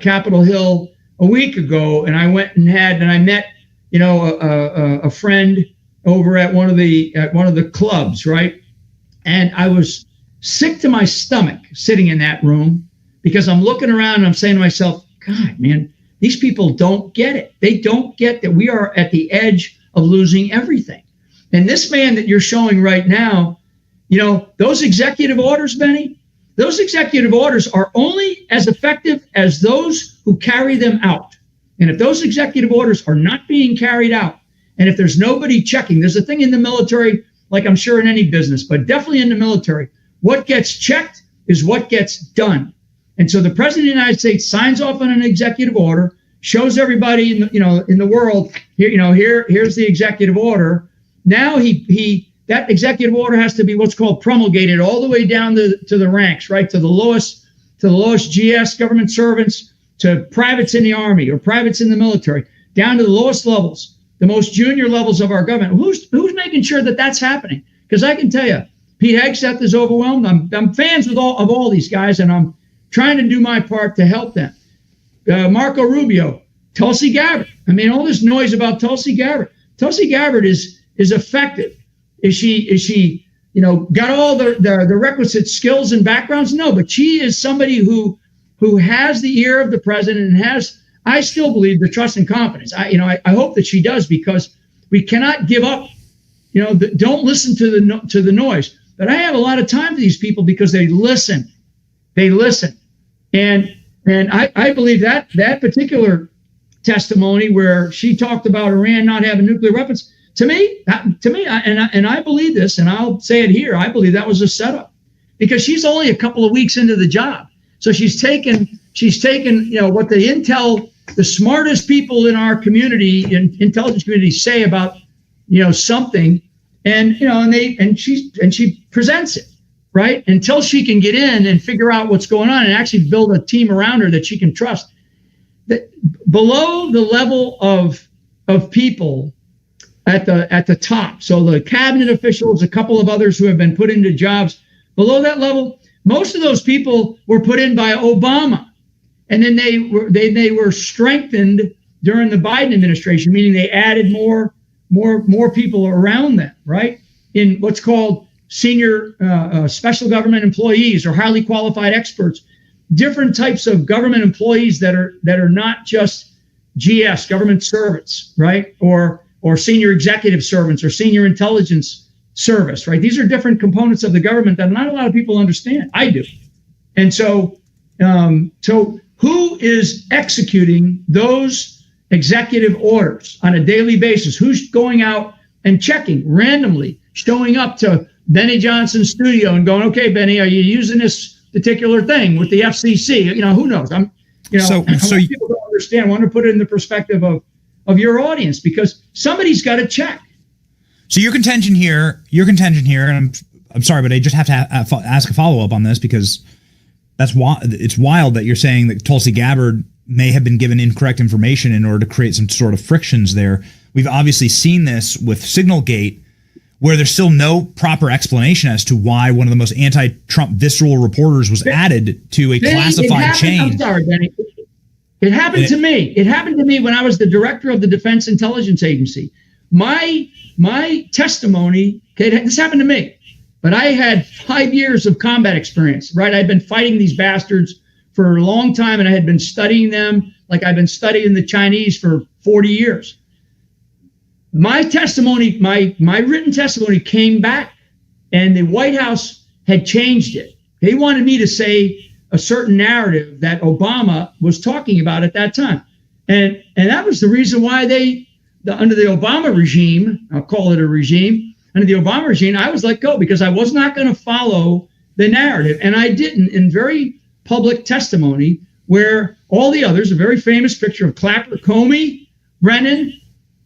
S2: Capitol Hill a week ago, and I went and I met a friend over at one of the clubs, right? And I was sick to my stomach sitting in that room because I'm looking around and I'm saying to myself, God, man, these people don't get it. They don't get that we are at the edge of losing everything. And this man that you're showing right now, those executive orders, Benny, those executive orders are only as effective as those who carry them out. And if those executive orders are not being carried out, and if there's nobody checking, there's a thing in the military, like I'm sure in any business, but definitely in the military, what gets checked is what gets done. And so the president of the United States signs off on an executive order, shows everybody in the world, here's the executive order. Now that executive order has to be what's called promulgated all the way down to the ranks, right? To the lowest GS government servants, to privates in the Army or privates in the military, down to the lowest levels, the most junior levels of our government. Who's making sure that that's happening? Because I can tell you, Pete Hegseth is overwhelmed. I'm fans of all these guys, and I'm trying to do my part to help them. Marco Rubio, Tulsi Gabbard. I mean, all this noise about Tulsi Gabbard. Tulsi Gabbard is effective. Is she got all the requisite skills and backgrounds? No, but she is somebody who has the ear of the president and has, I still believe, the trust and confidence. I hope that she does, because we cannot give up. Don't listen to the noise. But I have a lot of time for these people because they listen. They listen. And I believe that particular testimony where she talked about Iran not having nuclear weapons, to me, and I believe this, and I'll say it here, I believe that was a setup, because she's only a couple of weeks into the job. So she's taken, what the smartest people in our community, in intelligence community, say about, something, and she presents it, right? Until she can get in and figure out what's going on and actually build a team around her that she can trust. Below the level of people at the top, so the cabinet officials, a couple of others who have been put into jobs below that level, most of those people were put in by Obama, and then they were strengthened during the Biden administration, meaning they added more people around them, right? In what's called senior special government employees or highly qualified experts, different types of government employees that are not just GS, government servants, right? Or senior executive servants or senior intelligence service, right? These are different components of the government that not a lot of people understand. I do. And so who is executing those executive orders on a daily basis? Who's going out and checking randomly, showing up to Benny Johnson's studio and going, okay, Benny, are you using this particular thing with the FCC? Who knows? I want people to understand. I want to put it in the perspective of your audience, because somebody's got to check.
S1: So your contention here, and I'm sorry, but I just have to ask a follow-up on this, because it's wild that you're saying that Tulsi Gabbard may have been given incorrect information in order to create some sort of frictions there. We've obviously seen this with Signalgate, where there's still no proper explanation as to why one of the most anti-Trump visceral reporters was added to a classified chain.
S2: I'm sorry, Benny. It happened to me. It happened to me when I was the director of the Defense Intelligence Agency. My testimony, okay, this happened to me, but I had 5 years of combat experience, right? I'd been fighting these bastards for a long time, and I had been studying them like I've been studying the Chinese for 40 years. My testimony, my written testimony came back, and the White House had changed it. They wanted me to say a certain narrative that Obama was talking about at that time. And that was the reason why under the Obama regime, I'll call it a regime, under the Obama regime, I was let go, because I was not going to follow the narrative. And I didn't, in very public testimony, where all the others, a very famous picture of Clapper, Comey, Brennan,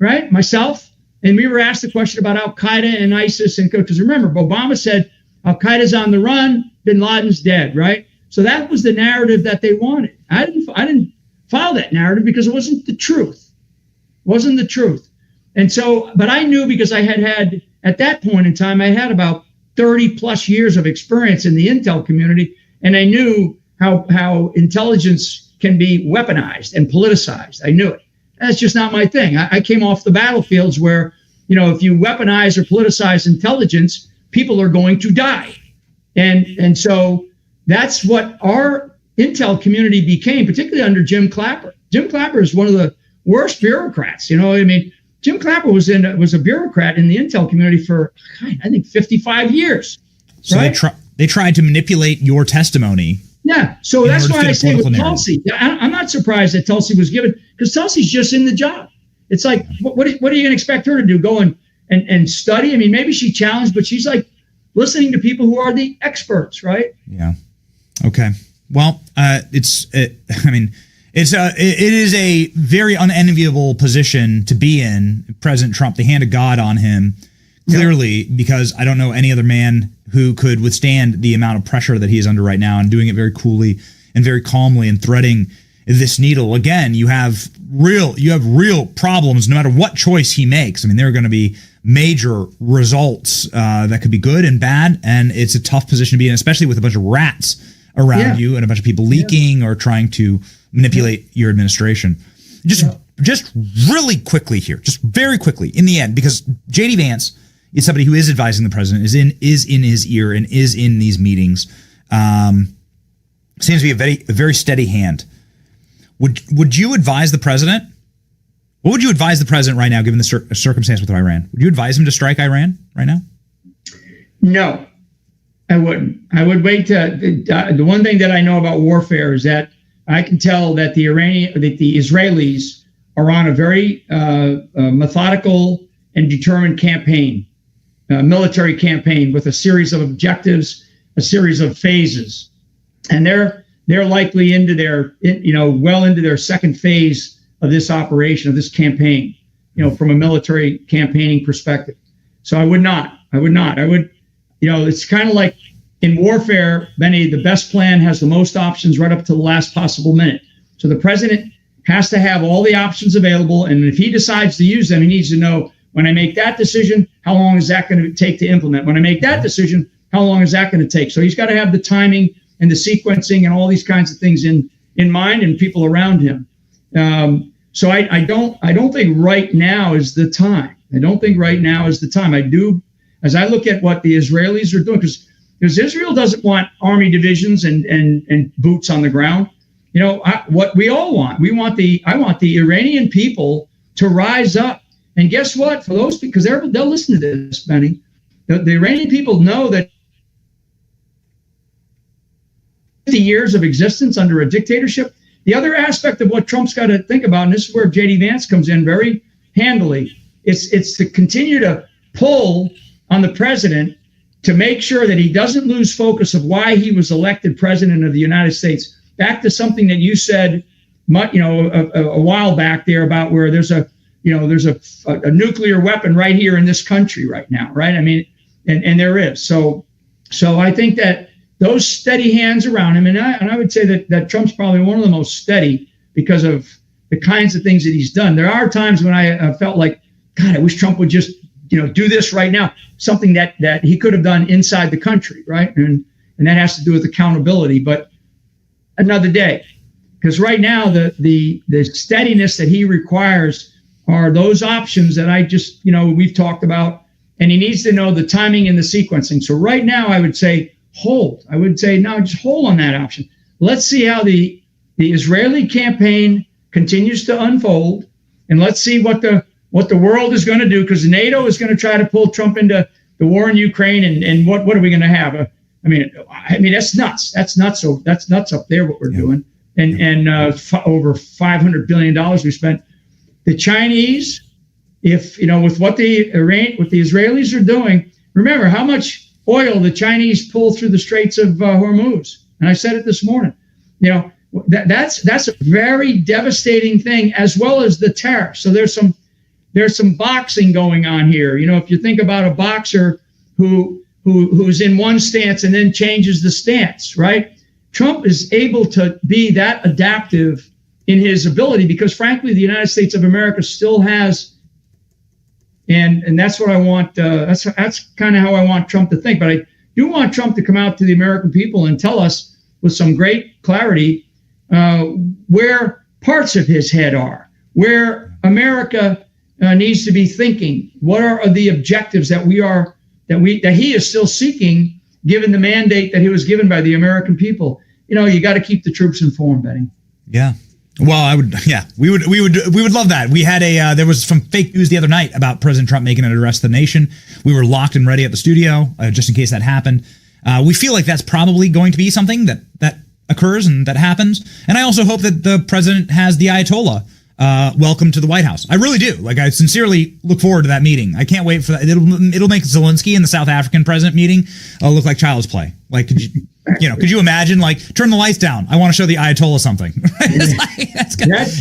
S2: right, myself, and we were asked the question about Al-Qaeda and ISIS. And because remember, Obama said Al-Qaeda's on the run, bin Laden's dead, right? So that was the narrative that they wanted. I didn't follow that narrative because it wasn't the truth. It wasn't the truth. And so, but I knew, because I had at that point in time, I had about 30 plus years of experience in the intel community, and I knew how intelligence can be weaponized and politicized. I knew it. That's just not my thing. I came off the battlefields where, if you weaponize or politicize intelligence, people are going to die. And so that's what our intel community became, particularly under Jim Clapper. Jim Clapper is one of the worst bureaucrats. Jim Clapper was a bureaucrat in the intel community for, I think, 55 years.
S1: So right? They tried to manipulate your testimony.
S2: Yeah, so that's why I say with Tulsi, I'm not surprised that Tulsi was given, because Tulsi's just in the job. It's like, what are you going to expect her to do? Go and study? I mean, maybe she challenged, but she's like listening to people who are the experts, right?
S1: Yeah. Okay. Well, it is a very unenviable position to be in, President Trump, the hand of God on him, clearly, because I don't know any other man who could withstand the amount of pressure that he is under right now, and doing it very coolly and very calmly and threading this needle. Again, you have real problems no matter what choice he makes. I mean, there are going to be major results that could be good and bad, and it's a tough position to be in, especially with a bunch of rats around you and a bunch of people leaking or trying to manipulate your administration. Just really quickly here, just very quickly in the end, because J.D. Vance is somebody who is advising the president, is in his ear and is in these meetings. Seems to be a very steady hand. Would you advise the president? What would you advise the president right now, given the circumstance with Iran? Would you advise him to strike Iran right now?
S2: No, I wouldn't. I would wait the one thing that I know about warfare is that I can tell that the Israelis are on a very methodical and determined campaign, military campaign, with a series of objectives, a series of phases, and they're likely into well into their second phase of this operation, of this campaign, from a military campaigning perspective. So I would not. It's kind of like in warfare, Benny, the best plan has the most options right up to the last possible minute. So the president has to have all the options available. And if he decides to use them, he needs to know, when I make that decision, how long is that going to take to implement? When I make that decision, how long is that going to take? So he's got to have the timing and the sequencing and all these kinds of things in mind, and people around him. So I don't think right now is the time. I do, as I look at what the Israelis are doing, because Israel doesn't want army divisions and boots on the ground. What we all want. I want the Iranian people to rise up. And guess what? For those, because they'll listen to this, Benny. The Iranian people know that 50 years of existence under a dictatorship, the other aspect of what Trump's got to think about, and this is where J.D. Vance comes in very handily, it's to continue to pull on the president to make sure that he doesn't lose focus of why he was elected president of the United States. Back to something that you said, a while back there about where there's a nuclear weapon right here in this country right now, right? I mean, and there is. So I think that those steady hands around him, and I would say that Trump's probably one of the most steady because of the kinds of things that he's done. There are times when I felt like, God, I wish Trump would just do this right now, something that he could have done inside the country, right? And that has to do with accountability, but another day. Because right now, the steadiness that he requires are those options that I just, we've talked about, and he needs to know the timing and the sequencing. So right now, I would say hold. I would say, no, just hold on that option. Let's see how the Israeli campaign continues to unfold, and let's see what the world is going to do, because NATO is going to try to pull Trump into the war in Ukraine, and what are we going to have? I mean, that's nuts. That's nuts. So that's nuts up there what we're doing, and over $500 billion we spent. The Chinese, with what the Israelis are doing, remember how much oil the Chinese pull through the Straits of Hormuz, and I said it this morning. That's a very devastating thing, as well as the tariffs. So there's some boxing going on here. If you think about a boxer who's in one stance and then changes the stance, right? Trump is able to be that adaptive in his ability because, frankly, the United States of America still has, and that's what I want. That's kind of how I want Trump to think. But I do want Trump to come out to the American people and tell us with some great clarity where parts of his head are, where America needs to be thinking. What are the objectives that he is still seeking, given the mandate that he was given by the American people? You got to keep the troops informed, Benny.
S1: Yeah. Well, we would love that. We had there was some fake news the other night about President Trump making an address to the nation. We were locked and ready at the studio just in case that happened. We feel like that's probably going to be something that occurs and that happens. And I also hope that the president has the Ayatollah welcome to the White House. I really do. I sincerely look forward to that meeting. I can't wait for that. It'll make Zelensky and the South African president meeting look like child's play. Could you imagine, turn the lights down? I want to show the Ayatollah something.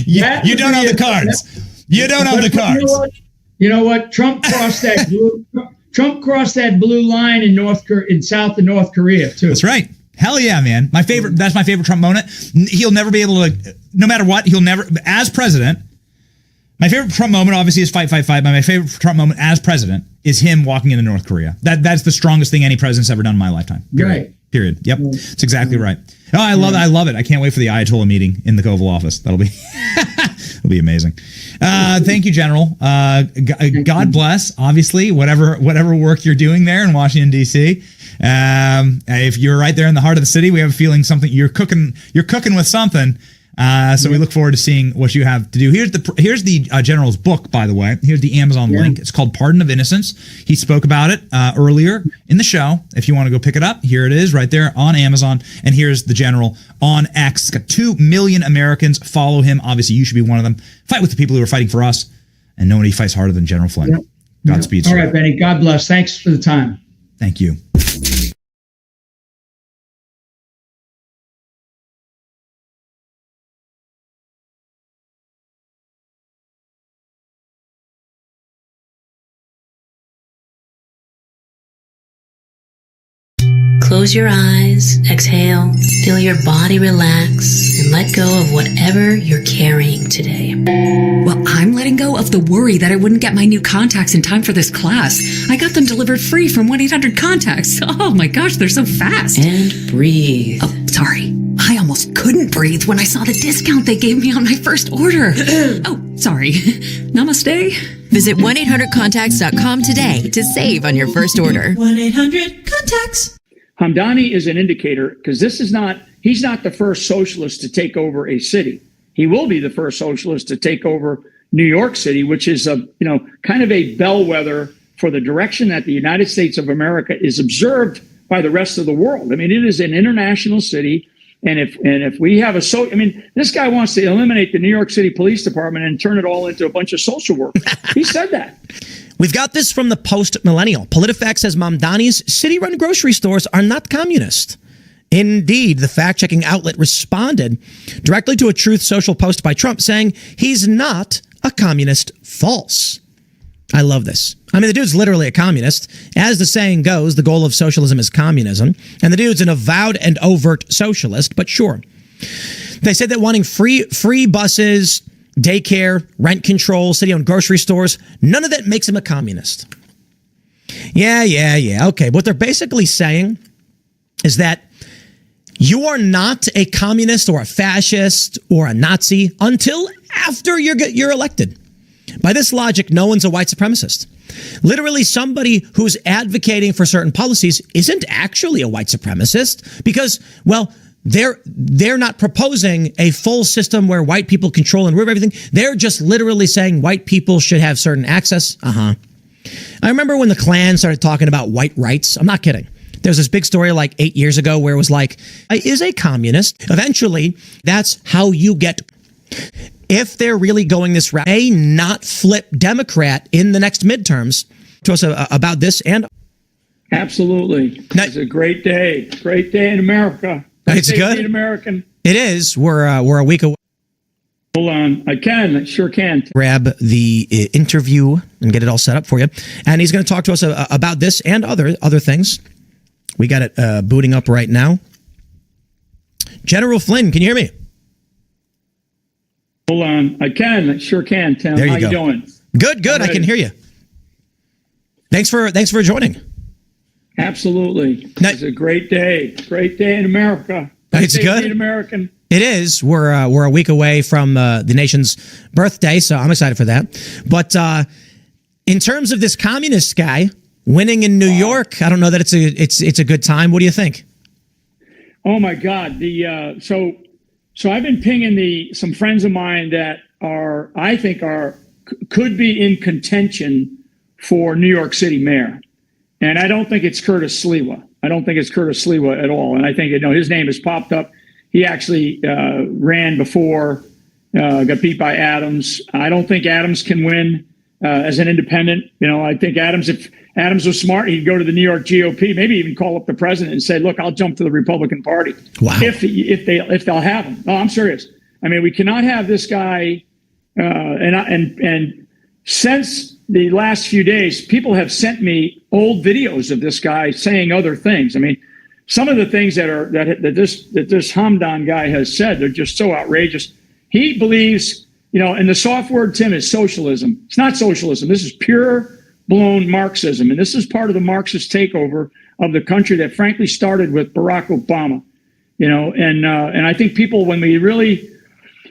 S1: You don't own the cards. You don't own the cards.
S2: You know what? Trump crossed that blue line in South and North Korea too.
S1: That's right. Hell yeah, man. That's my favorite Trump moment. He'll never be able to, no matter what, as president, my favorite Trump moment obviously is fight, but my favorite Trump moment as president is him walking into North Korea. That's the strongest thing any president's ever done in my lifetime. Period. Yep. That's exactly right. Oh, I love it. I can't wait for the Ayatollah meeting in the Oval Office. That'll be it'll be amazing. Thank you, General. God bless, obviously, whatever work you're doing there in Washington, D.C. If you're right there in the heart of the city, we have a feeling you're cooking with something. So we look forward to seeing what you have to do. Here's the General's book, by the way. Here's the Amazon link. It's called Pardon of Innocence. He spoke about it earlier in the show. If you want to go pick it up, here it is right there on Amazon. And here's the General on X. It's got 2 million Americans follow him. Obviously, you should be one of them. Fight with the people who are fighting for us. And nobody fights harder than General Flynn.
S2: Yep.
S1: Godspeed.
S2: All right, Benny. God bless. Thanks for the time.
S1: Thank you.
S3: Close your eyes, exhale, feel your body relax, and let go of whatever you're carrying today.
S4: Well, I'm letting go of the worry that I wouldn't get my new contacts in time for this class. I got them delivered free from 1-800-CONTACTS. Oh my gosh, they're so fast.
S3: And breathe.
S4: Oh, sorry. I almost couldn't breathe when I saw the discount they gave me on my first order. Oh, sorry. Namaste.
S5: Visit 1-800-CONTACTS.com today to save on your first order.
S3: 1-800-CONTACTS.
S2: Hamdani is an indicator because he's not the first socialist to take over a city. He will be the first socialist to take over New York City, which is kind of a bellwether for the direction that the United States of America is observed by the rest of the world. I mean, it is an international city. And if we have this guy wants to eliminate the New York City Police Department and turn it all into a bunch of social workers. He said that.
S6: We've got this from the Post-Millennial. PolitiFact says Mamdani's city-run grocery stores are not communist. Indeed, the fact-checking outlet responded directly to a Truth Social post by Trump saying he's not a communist. False. I love this. I mean, the dude's literally a communist. As the saying goes, the goal of socialism is communism. And the dude's an avowed and overt socialist, but sure. They said that wanting free buses, daycare, rent control, city-owned grocery stores, none of that makes him a communist. Yeah. Okay, what they're basically saying is that you are not a communist or a fascist or a Nazi until after you're elected. By this logic, no one's a white supremacist. Literally, somebody who's advocating for certain policies isn't actually a white supremacist because, well, they're not proposing a full system where white people control and rule everything. They're just literally saying white people should have certain access. I remember when the Klan started talking about white rights. I'm not kidding. There's this big story like 8 years ago where it was like, I is a communist. Eventually, that's how you get. If they're really going this route, may not flip Democrat in the next midterms. To us about this and
S2: absolutely, it's a great day in America.
S6: It's good.
S2: American.
S6: It is. We're a week away.
S2: Hold on, I sure can.
S6: Grab the interview and get it all set up for you, and he's going to talk to us about this and other things. We got it booting up right now. General Flynn, can you hear me?
S2: Hold on, I sure can, Tim.
S6: There you
S2: How
S6: go.
S2: you doing?
S6: Good. I can hear you. Thanks for joining.
S2: Absolutely. It's a great day in America.
S6: It's good.
S2: Great American.
S6: It is. We're a week away from the nation's birthday, so I'm excited for that. But in terms of this communist guy winning in New York, I don't know that it's a good time. What do you think?
S2: Oh my God! So I've been pinging some friends of mine that could be in contention for New York City mayor, and I don't think it's Curtis Sliwa. I don't think it's Curtis Sliwa at all. And I think his name has popped up. He actually ran before, got beat by Adams. I don't think Adams can win as an independent. I think if Adams was smart, he'd go to the New York GOP, maybe even call up the president and say, "Look, I'll jump to the Republican Party."
S6: Wow.
S2: If they'll have him. No, I'm serious. I mean, we cannot have this guy. And since the last few days, people have sent me old videos of this guy saying other things. I mean, some of the things that this Hamdan guy has said, they're just so outrageous. He believes, and the soft word, Tim, is socialism. It's not socialism. This is pure blown Marxism. And this is part of the Marxist takeover of the country that frankly started with Barack Obama, and I think people, when we really,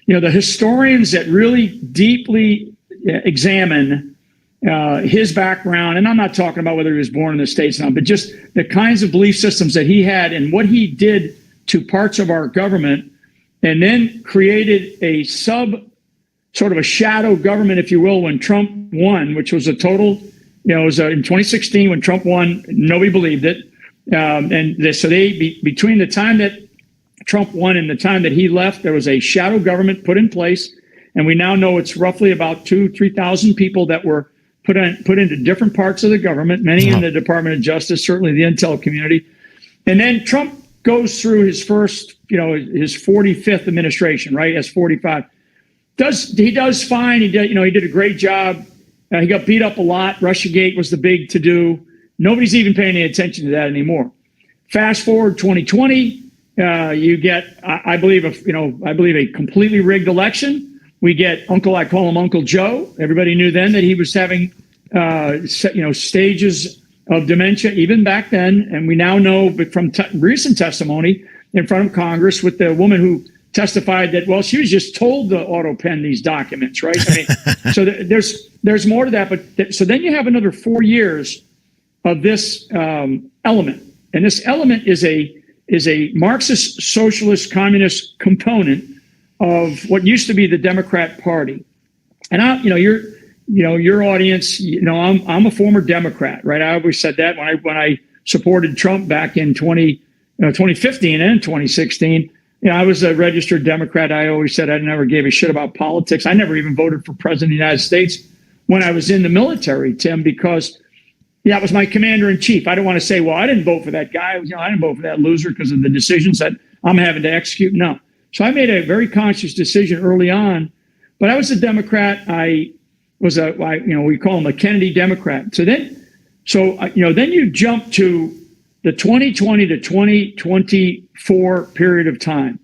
S2: the historians that really deeply examine his background, and I'm not talking about whether he was born in the States or not, but just the kinds of belief systems that he had and what he did to parts of our government, and then created a sort of a shadow government, if you will, when Trump won, which was a total, it was in 2016 when Trump won, nobody believed it. Between the time that Trump won and the time that he left, there was a shadow government put in place. And we now know it's roughly about 3,000 people that were put into different parts of the government, many in the Department of Justice, certainly the intel community. And then Trump goes through his first, his 45th administration, right? As 45. He does fine. He did a great job. He got beat up a lot. Russiagate was the big to-do. Nobody's even paying any attention to that anymore. Fast forward 2020, you get, I believe, a completely rigged election. We get I call him Uncle Joe. Everybody knew then that he was having, stages of dementia even back then. And we now know from recent testimony in front of Congress with the woman who testified that, well, she was just told to auto-pen these documents, right? I mean, so there's more to that. But so then you have another 4 years of this element. And this element is a Marxist, socialist, communist component of what used to be the Democrat Party. And your audience, I'm a former Democrat, right? I always said that when I supported Trump back in 2015 and 2016. I was a registered Democrat. I always said I never gave a shit about politics. I never even voted for president of the United States when I was in the military, Tim, because that was my commander in chief. I don't want to say, well, I didn't vote for that guy. I didn't vote for that loser because of the decisions that I'm having to execute. No. So I made a very conscious decision early on, but I was a Democrat. I was we call him a Kennedy Democrat. Then you jump to the 2020 to 2024 period of time,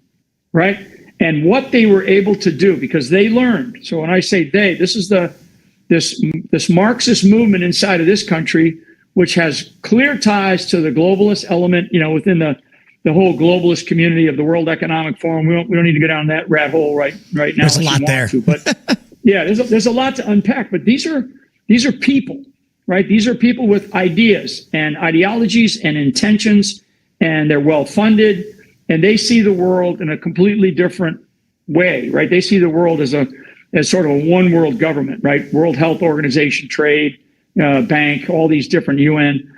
S2: right? And what they were able to do, because they learned. So when I say they, this is this Marxist movement inside of this country, which has clear ties to the globalist element, within the whole globalist community of the World Economic Forum. We don't need to go down that rat hole right now.
S6: There's a lot there.
S2: But yeah, there's a lot to unpack. But these are people, right? These are people with ideas and ideologies and intentions, and they're well funded, and they see the world in a completely different way, right? They see the world as sort of a one world government, right? World Health Organization, trade, bank, all these different UN.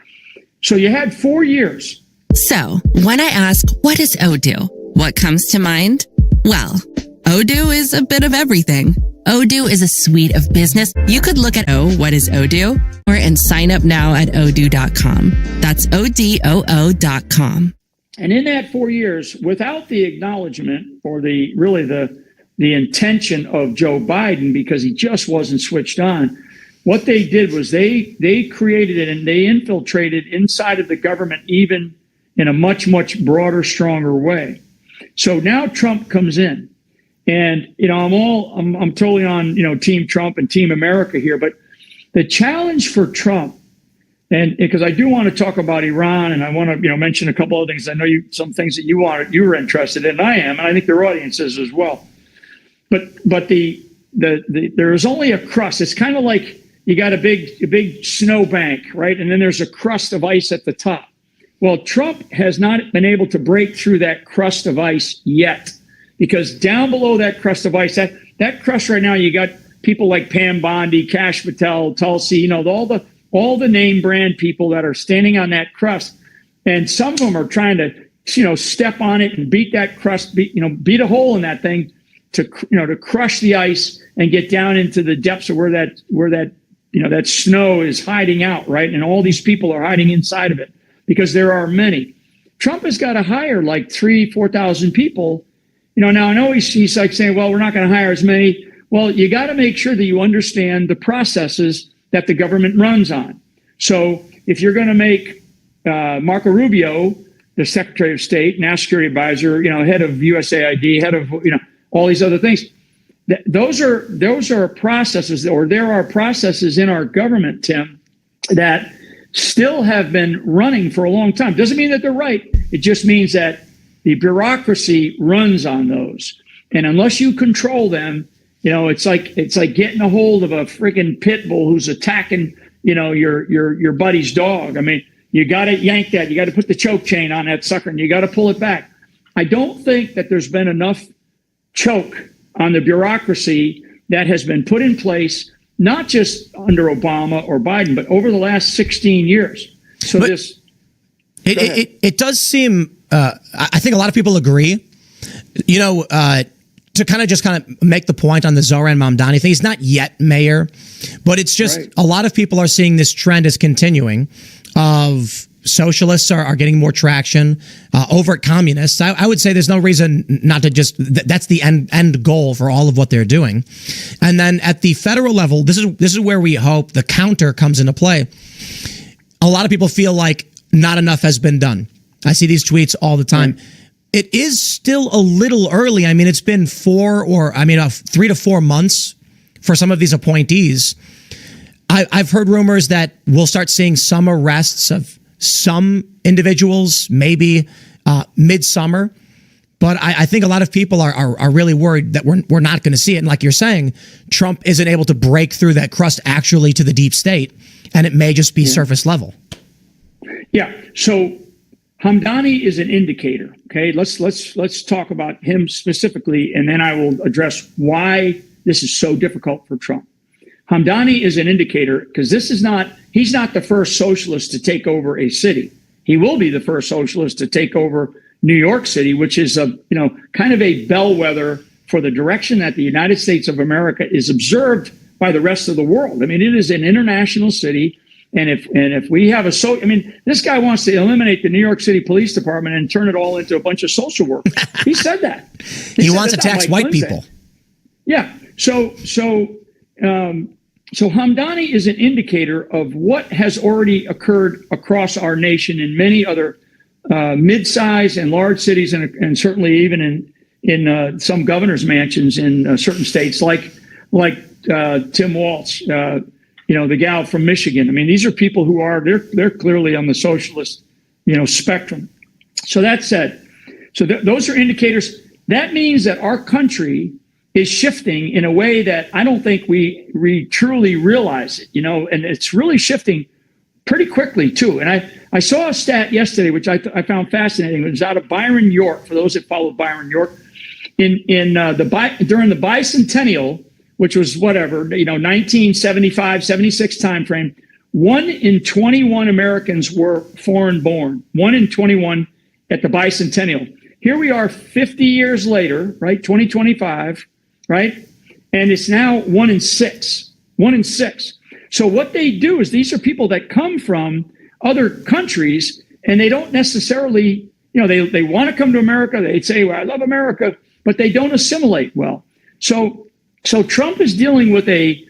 S2: So you had 4 years.
S5: So, when I ask, what is Odoo? What comes to mind? Well, Odoo is a bit of everything. Odoo is a suite of business. You could look at what is Odoo? And sign up now at odoo.com. That's ODOO.com.
S2: And in that 4 years, without the acknowledgement or the intention of Joe Biden, because he just wasn't switched on, what they did was they created it and they infiltrated inside of the government, even in a much, much broader, stronger way. So now Trump comes in, and I'm totally on Team Trump and Team America here, but the challenge for Trump, and because I do want to talk about Iran, and I want to mention a couple of things. I know some things that you were interested in, and I am, and I think their audience is as well. But there is only a crust. It's kind of like you got a big snow bank, right? And then there's a crust of ice at the top. Well, Trump has not been able to break through that crust of ice yet, because down below that crust of ice, that crust right now, you got people like Pam Bondi, Kash Patel, Tulsi, all the name brand people that are standing on that crust, and some of them are trying to step on it and beat that crust, beat a hole in that thing to crush the ice and get down into the depths of where that snow is hiding out, right? And all these people are hiding inside of it, because there are many. Trump has got to hire like 4,000 people. Now I know he's like saying, well, we're not going to hire as many. Well, you got to make sure that you understand the processes that the government runs on. So if you're going to make Marco Rubio the Secretary of State, National Security Advisor, head of USAID, head of all these other things, those are processes, or there are processes in our government, Tim, that still have been running for a long time. Doesn't mean that they're right. It just means that the bureaucracy runs on those, and unless you control them, it's like getting a hold of a friggin' pit bull who's attacking, your buddy's dog. I mean, you got to yank that. You got to put the choke chain on that sucker, and you got to pull it back. I don't think that there's been enough choke on the bureaucracy that has been put in place, not just under Obama or Biden, but over the last 16 years. So it does seem,
S6: I think a lot of people agree, to kind of make the point on the Zohran Mamdani thing. He's not yet mayor, but it's just right. A lot of people are seeing this trend as continuing of socialists are getting more traction over communists. I would say there's no reason not to just, that's the end goal for all of what they're doing. And then at the federal level, this is where we hope the counter comes into play. A lot of people feel like not enough has been done. I see these tweets all the time. Right. It is still a little early. I mean, it's been 3 to 4 months for some of these appointees. I've heard rumors that we'll start seeing some arrests of some individuals, maybe midsummer. But I think a lot of people are really worried that we're not going to see it. And like you're saying, Trump isn't able to break through that crust actually to the deep state, and it may just be surface level. Yeah. So Hamdani is an indicator. Okay, let's talk about him specifically, and then I will address why this is so difficult for Trump. Hamdani is an indicator because he's not the first socialist to take over a city. He will be the first socialist to take over,
S2: New York City, which is kind of a bellwether for the direction that the United States of America is observed by the rest of the world. I mean, it is an international city. And if we have this guy wants to eliminate the New York City Police Department and turn it all into a bunch of social workers. He said that.
S6: He wants to tax white people.
S2: Yeah. So Hamdani is an indicator of what has already occurred across our nation in many other mid-sized and large cities, and certainly even in some governor's mansions in certain states, like Tim Walz, the gal from Michigan. I mean, these are people who they're clearly on the socialist, spectrum. So that said, those are indicators. That means that our country is shifting in a way that I don't think we truly realize it, and it's really shifting pretty quickly too. And I saw a stat yesterday, which I found fascinating. It was out of Byron York, for those that follow Byron York, during the bicentennial, which was 1975, 76 timeframe, 1 in 21 Americans were foreign born, 1 in 21 at the bicentennial. Here we are 50 years later, right? 2025, right? And it's now 1 in 6, 1 in 6. So what they do is these are people that come from other countries, and they don't necessarily, they want to come to America. They say, well, I love America, but they don't assimilate well. So Trump is dealing with a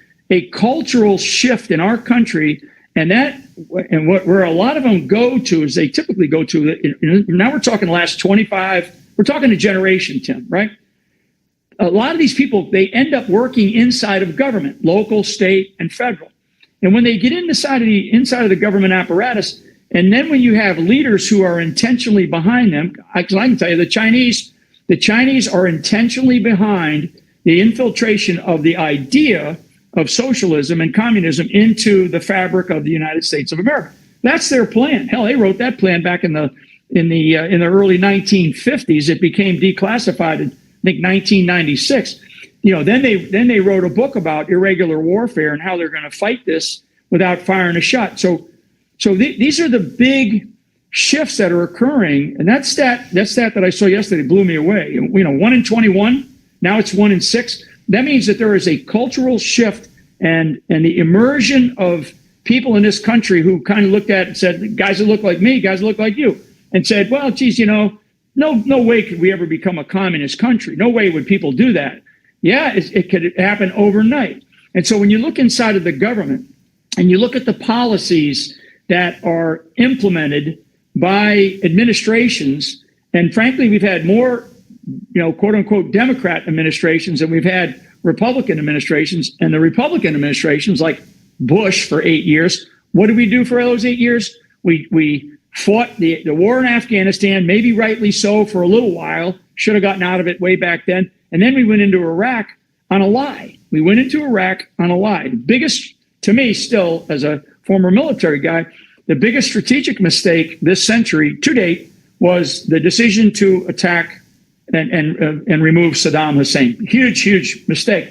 S2: cultural shift in our country, and where a lot of them go to is they typically go to, now we're talking the last 25, we're talking a generation, Tim, right? A lot of these people, they end up working inside of government, local, state, and federal. And when they get inside of the government apparatus, and then when you have leaders who are intentionally behind them, I can tell you the Chinese are intentionally behind the infiltration of the idea of socialism and communism into the fabric of the United States of America. That's their plan. Hell, they wrote that plan back in the early 1950s. It became declassified in, I think, 1996. Then they wrote a book about irregular warfare and how they're going to fight this without firing a shot. So these are the big shifts that are occurring. And that stat that I saw yesterday blew me away. 1 in 21. Now it's 1 in 6. That means that there is a cultural shift and the immersion of people in this country who kind of looked at it and said, guys that look like me, guys that look like you, and said, well, geez, no way could we ever become a communist country. No way would people do that. Yeah, it could happen overnight. And so when you look inside of the government and you look at the policies that are implemented by administrations, and frankly, we've had more quote unquote Democrat administrations and we've had Republican administrations, and the Republican administrations like Bush for 8 years. What did we do for those 8 years? We fought the war in Afghanistan, maybe rightly so for a little while, should have gotten out of it way back then. And then we went into Iraq on a lie. The biggest, to me still, as a former military guy, the biggest strategic mistake this century to date was the decision to attack and remove Saddam Hussein. Huge mistake.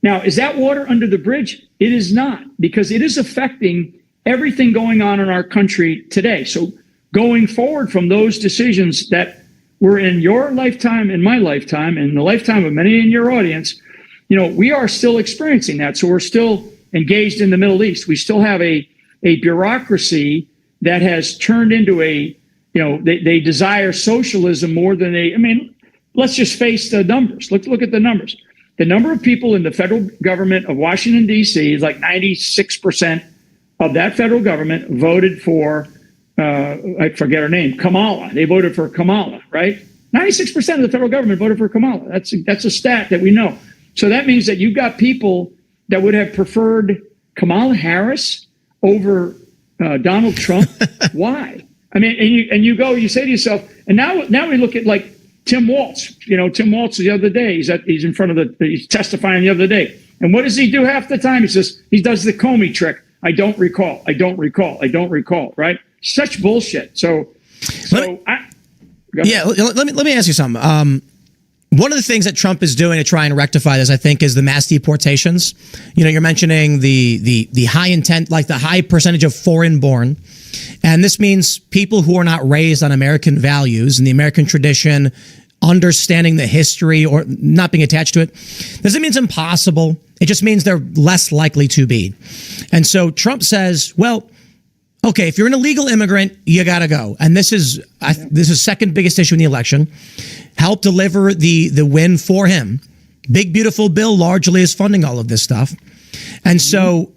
S2: Now, is that water under the bridge? It is not, because it is affecting everything going on in our country today. So going forward from those decisions that were in your lifetime, in my lifetime, in the lifetime of many in your audience, we are still experiencing that. So we're still engaged in the Middle East. We still have a bureaucracy that has turned into they desire socialism more than let's just face the numbers. Look at the numbers. The number of people in the federal government of Washington, D.C. is like 96% of that federal government voted for, I forget her name, Kamala. They voted for Kamala, right? 96% of the federal government voted for Kamala. That's a stat that we know. So that means that you've got people that would have preferred Kamala Harris over Donald Trump. Why? You say to yourself, and now we look at like Tim Walz. Tim Walz the other day, he's testifying the other day. And what does he do half the time? He does the Comey trick. I don't recall, right? Such bullshit. Let
S6: me ask you something. One of the things that Trump is doing to try and rectify this, I think, is the mass deportations. You're mentioning the high intent, like the high percentage of foreign born. And this means people who are not raised on American values and the American tradition, understanding the history or not being attached to it. Doesn't mean it's impossible. It just means they're less likely to be. And so Trump says, well, okay, if you're an illegal immigrant, you got to go. And this is second biggest issue in the election. Help deliver the win for him. Big, beautiful bill largely is funding all of this stuff. And so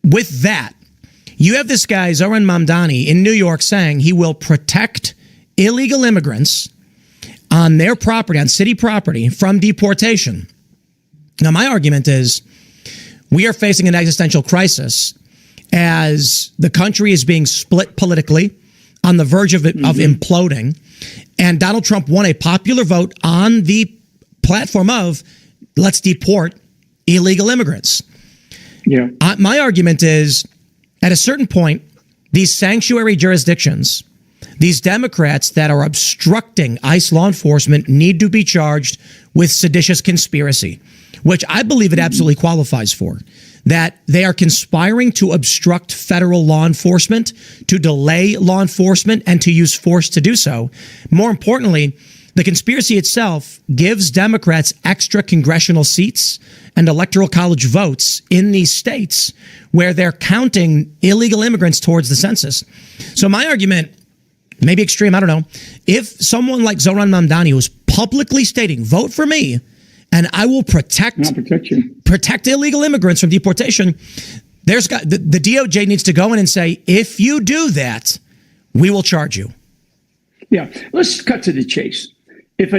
S6: with that, you have this guy, Zohran Mamdani, in New York saying he will protect illegal immigrants on their property, on city property, from deportation. Now, my argument is we are facing an existential crisis as the country is being split politically, on the verge of imploding. And Donald Trump won a popular vote on the platform of let's deport illegal immigrants.
S2: Yeah.
S6: My argument is at a certain point, these sanctuary jurisdictions, these Democrats that are obstructing ICE law enforcement need to be charged with seditious conspiracy, which I believe it absolutely qualifies for. That they are conspiring to obstruct federal law enforcement, to delay law enforcement, and to use force to do so. More importantly, the conspiracy itself gives Democrats extra congressional seats and electoral college votes in these states where they're counting illegal immigrants towards the census. So my argument, maybe extreme, I don't know, if someone like Zohran Mamdani was publicly stating, vote for me, and I will protect illegal immigrants from deportation, the DOJ needs to go in and say, if you do that, we will charge you.
S2: Yeah, let's cut to the chase. If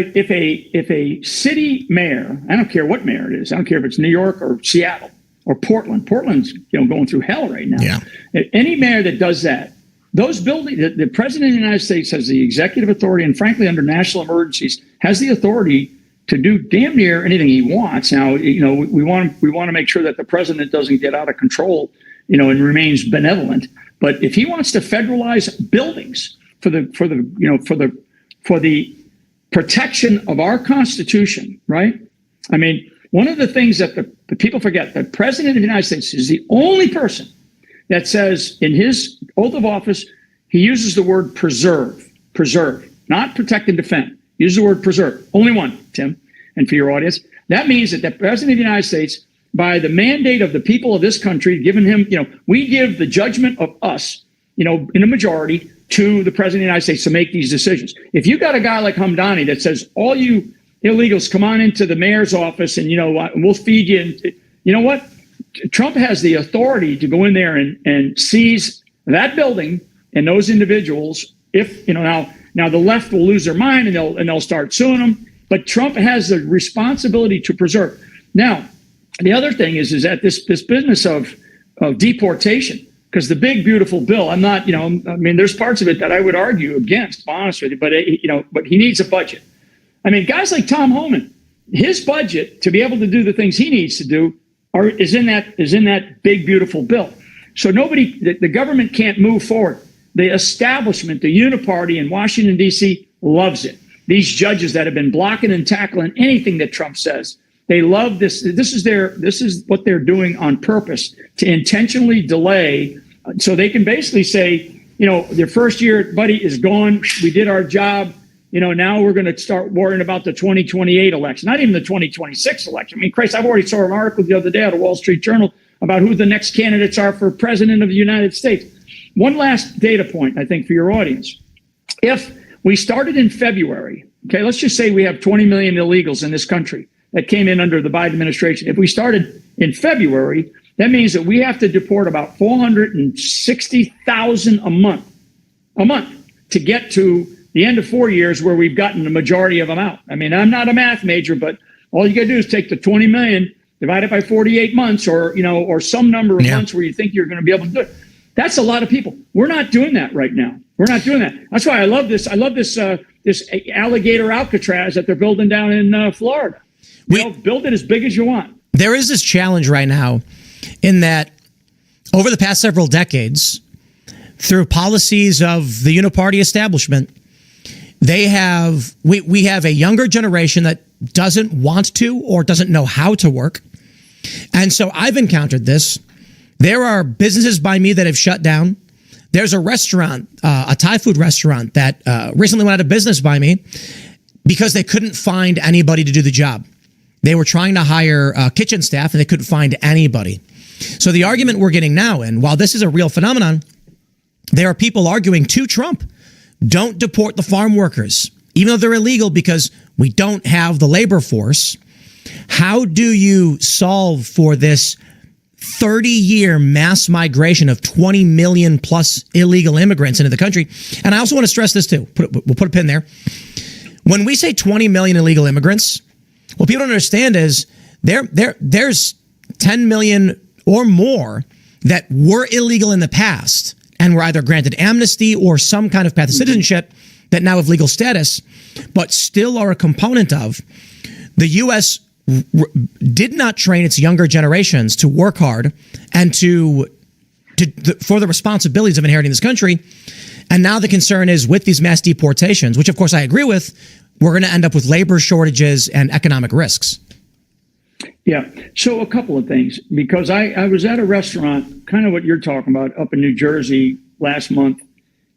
S2: a city mayor, I don't care what mayor it is, I don't care if it's New York or Seattle or Portland. Portland's going through hell right now.
S6: Yeah.
S2: Any mayor that does that, those buildings, the president of the United States has the executive authority, and frankly, under national emergencies, has the authority to do damn near anything he wants. Now, we want to make sure that the president doesn't get out of control, and remains benevolent. But if he wants to federalize buildings for the protection of our Constitution, right? I mean, one of the things that the people forget, the president of the United States is the only person that says in his oath of office, he uses the word preserve, not protect and defend. Use the word preserve. Only one, Tim, and for your audience. That means that the president of the United States, by the mandate of the people of this country, given him, we give the judgment of us, in a majority, to the president of the United States to make these decisions. If you got a guy like Hamdani that says, all you illegals, come on into the mayor's office and, we'll feed you. And you know what? Trump has the authority to go in there and seize that building and those individuals. If, now the left will lose their mind and they'll start suing them. But Trump has the responsibility to preserve. Now, the other thing is that this business of deportation, because the big, beautiful bill, I'm not, there's parts of it that I would argue against, to be honest with you, but he needs a budget. I mean, guys like Tom Homan, his budget to be able to do the things he needs to do is in that big, beautiful bill. So the government can't move forward. The establishment, the uniparty in Washington, D.C. loves it. These judges that have been blocking and tackling anything that Trump says, they love this. This is what they're doing on purpose, to intentionally delay, so they can basically say, their first year, buddy, is gone. We did our job. Now we're going to start worrying about the 2028 election, not even the 2026 election. I mean, Christ, I've already saw an article the other day out of Wall Street Journal about who the next candidates are for president of the United States. One last data point, I think, for your audience. If we started in February, okay, let's just say we have 20 million illegals in this country that came in under the Biden administration. If we started in February, that means that we have to deport about 460,000 a month to get to the end of 4 years where we've gotten the majority of them out. I mean, I'm not a math major, but all you got to do is take the 20 million, divide it by 48 months or some number of months where you think you're going to be able to do it. That's a lot of people. We're not doing that right now. We're not doing that. That's why I love this. I love this alligator Alcatraz that they're building down in Florida. Build it as big as you want.
S6: There is this challenge right now in that over the past several decades, through policies of the uniparty establishment, we have a younger generation that doesn't want to or doesn't know how to work. And so I've encountered this. There are businesses by me that have shut down. There's a restaurant, a Thai food restaurant that recently went out of business by me because they couldn't find anybody to do the job. They were trying to hire kitchen staff and they couldn't find anybody. So the argument we're getting now, and while this is a real phenomenon, there are people arguing to Trump, don't deport the farm workers, even though they're illegal because we don't have the labor force. How do you solve for this 30-year mass migration of 20 million plus illegal immigrants into the country? And I also want to stress this too. We'll put a pin there. When we say 20 million illegal immigrants, what people don't understand is there's 10 million or more that were illegal in the past and were either granted amnesty or some kind of path to citizenship that now have legal status, but still are a component of. The U.S. did not train its younger generations to work hard and for the responsibilities of inheriting this country. And now the concern is with these mass deportations, which of course I agree with, we're going to end up with labor shortages and economic risks.
S2: Yeah. So a couple of things, because I was at a restaurant, kind of what you're talking about, up in New Jersey last month.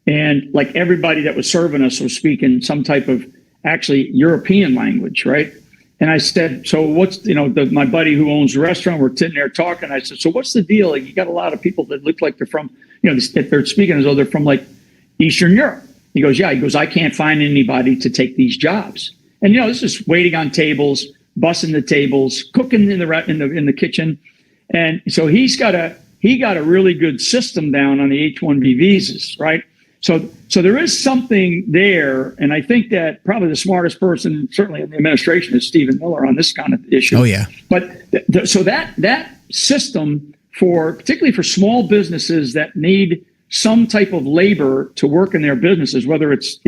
S2: And like everybody that was serving us was speaking some type of actually European language, right? And I said, so what's, my buddy who owns the restaurant, we're sitting there talking. I said, so what's the deal? Like, you got a lot of people that look like they're from, they're speaking as though they're from like Eastern Europe. He goes, yeah. He goes, I can't find anybody to take these jobs. And, this is waiting on tables, bussing the tables, cooking in the kitchen. And so he got a really good system down on the H-1B visas, right? So there is something there, and I think that probably the smartest person, certainly in the administration, is Stephen Miller on this kind of issue.
S6: Oh yeah.
S2: But so that system particularly for small businesses that need some type of labor to work in their businesses, whether it's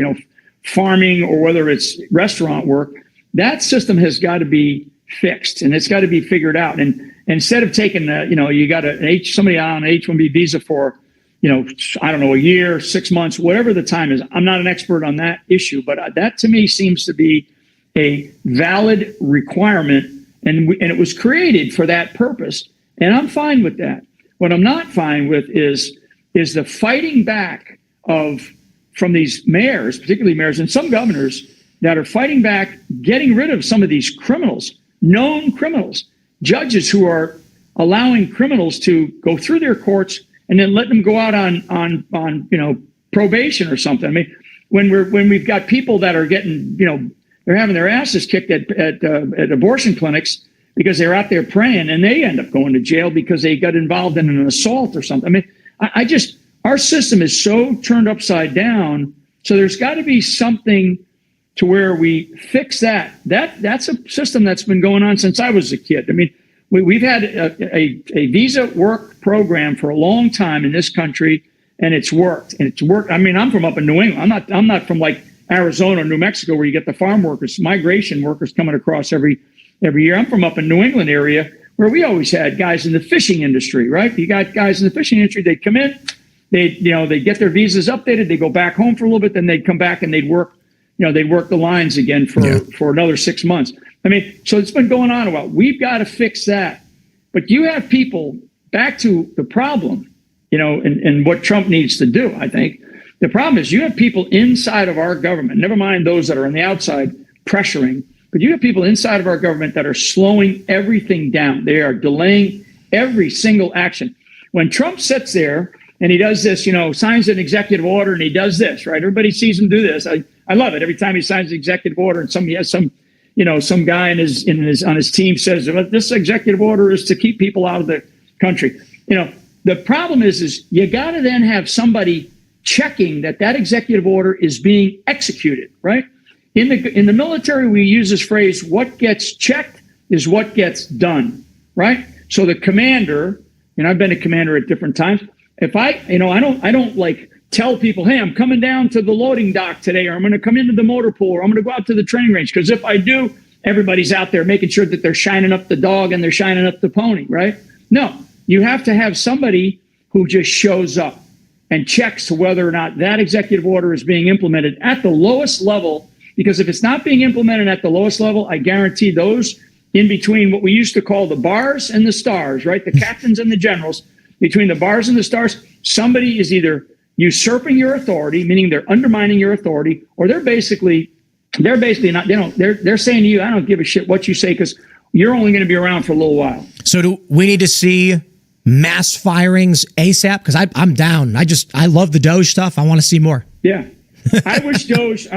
S2: farming or whether it's restaurant work, that system has got to be fixed and it's got to be figured out. And instead of taking you got somebody on an H-1B visa for I don't know, a year, 6 months, whatever the time is. I'm not an expert on that issue, but that to me seems to be a valid requirement, and it was created for that purpose, and I'm fine with that. What I'm not fine with is the fighting back from these mayors, particularly mayors and some governors that are fighting back, getting rid of some of these criminals, known criminals, judges who are allowing criminals to go through their courts and then let them go out on probation or something. I mean, when we've got people that are getting they're having their asses kicked at abortion clinics because they're out there praying and they end up going to jail because they got involved in an assault or something. I mean, our system is so turned upside down. So there's got to be something to where we fix that. That's a system that's been going on since I was a kid. I mean, we've had a visa work program for a long time in this country, and it's worked. I mean, I'm from up in New England. I'm not from like Arizona or New Mexico where you get the farm workers, migration workers coming across every year. I'm from up in New England area where we always had guys in the fishing industry, right? You got guys in the fishing industry. They'd come in, they'd get their visas updated. They go back home for a little bit, then they'd come back and they'd work the lines again for another 6 months. I mean, so it's been going on a while. We've got to fix that. But you have people, back to the problem, and what Trump needs to do, I think. The problem is you have people inside of our government, never mind those that are on the outside pressuring, but you have people inside of our government that are slowing everything down. They are delaying every single action. When Trump sits there and he does this, signs an executive order and he does this, right? Everybody sees him do this. I love it. Every time he signs an executive order and he has some guy on his team says, well, this executive order is to keep people out of the country. The problem is you got to then have somebody checking that executive order is being executed, right? In the military, we use this phrase, what gets checked is what gets done, right? So the commander, I've been a commander at different times. If I don't like tell people, hey, I'm coming down to the loading dock today, or I'm going to come into the motor pool, or I'm going to go out to the training range. Because if I do, everybody's out there making sure that they're shining up the dog and they're shining up the pony, right? No, you have to have somebody who just shows up and checks to whether or not that executive order is being implemented at the lowest level. Because if it's not being implemented at the lowest level, I guarantee those in between what we used to call the bars and the stars, right? The captains and the generals, between the bars and the stars, somebody is either usurping your authority, meaning they're undermining your authority, or they're basically not, they're saying to you, I don't give a shit what you say because you're only going to be around for a little while.
S6: So do we need to see mass firings ASAP? Because I'm down. I love the Doge stuff. I want to see more.
S2: Yeah. I wish Doge,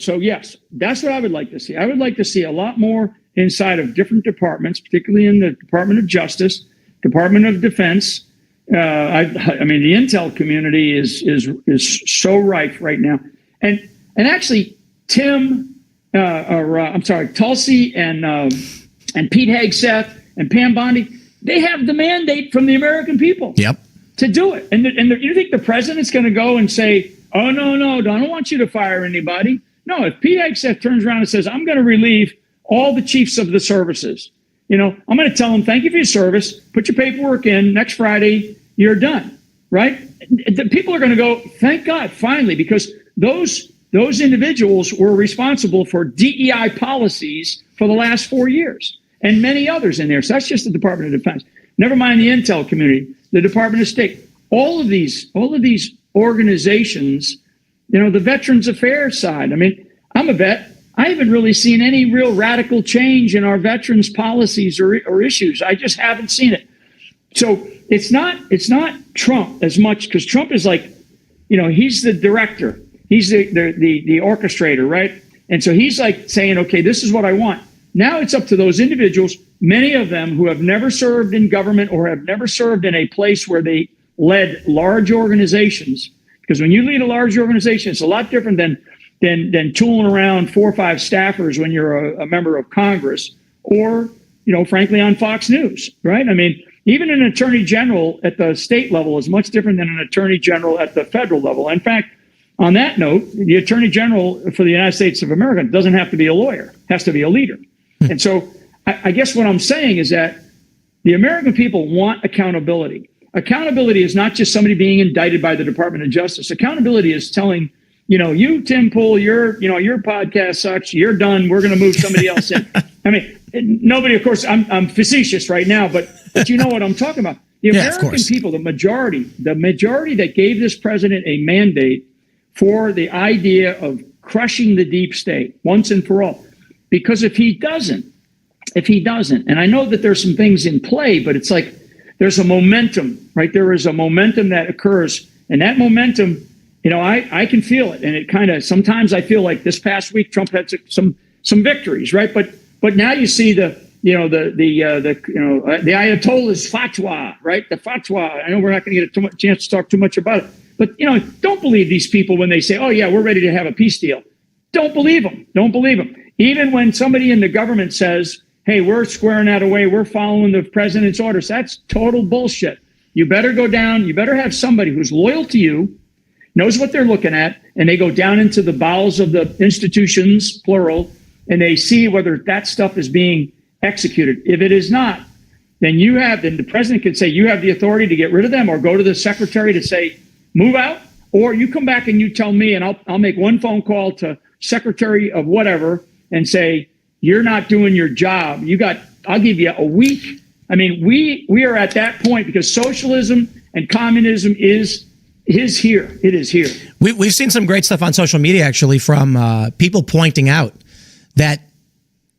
S2: so yes, that's what I would like to see. I would like to see a lot more inside of different departments, particularly in the Department of Justice, Department of Defense. I mean, the intel community is so rife right now. And actually, Tulsi and Pete Hegseth and Pam Bondi, they have the mandate from the American people to do it. And you think the president's going to go and say, oh, no, I don't want you to fire anybody. No, if Pete Hegseth turns around and says, I'm going to relieve all the chiefs of the services, I'm going to tell them, thank you for your service. Put your paperwork in. Next Friday, you're done, right? The people are going to go, thank God, finally, because those individuals were responsible for DEI policies for the last 4 years and many others in there. So that's just the Department of Defense. Never mind the intel community, the Department of State. All of these organizations, the Veterans Affairs side. I mean, I'm a vet. I haven't really seen any real radical change in our veterans policies or issues. I just haven't seen it. So it's not Trump as much, because Trump is like, he's the director. He's the orchestrator, right? And so he's like saying, okay, this is what I want. Now it's up to those individuals, many of them who have never served in government or have never served in a place where they led large organizations. Because when you lead a large organization, it's a lot different than tooling around 4 or 5 staffers when you're a member of Congress or, frankly, on Fox News, right? I mean, even an attorney general at the state level is much different than an attorney general at the federal level. In fact, on that note, the attorney general for the United States of America doesn't have to be a lawyer, has to be a leader. And so I guess what I'm saying is that the American people want accountability. Accountability is not just somebody being indicted by the Department of Justice. Accountability is telling, you, Tim Pool, your podcast sucks. You're done. We're going to move somebody else in. I mean, nobody, of course, I'm facetious right now, but you know what I'm talking about. The American people, the majority that gave this president a mandate for the idea of crushing the deep state once and for all. Because if he doesn't, and I know that there's some things in play, but it's like there's a momentum, right? There is a momentum that occurs, and that momentum, I can feel it. And it kind of, sometimes I feel like this past week, Trump had some victories, right? But now you see the Ayatollah's fatwa, right? The fatwa. I know we're not going to get too much chance to talk too much about it, but don't believe these people when they say, "Oh yeah, we're ready to have a peace deal." Don't believe them. Don't believe them. Even when somebody in the government says, "Hey, we're squaring that away. We're following the president's orders," that's total bullshit. You better go down. You better have somebody who's loyal to you, knows what they're looking at, and they go down into the bowels of the institutions, plural, and they see whether that stuff is being executed. If it is not, then the president could say you have the authority to get rid of them, or go to the secretary to say move out, or you come back and you tell me, and I'll make one phone call to secretary of whatever and say you're not doing your job. I'll give you a week. I mean, we are at that point because socialism and communism is here. It is here.
S6: We've seen some great stuff on social media, actually, from people pointing out that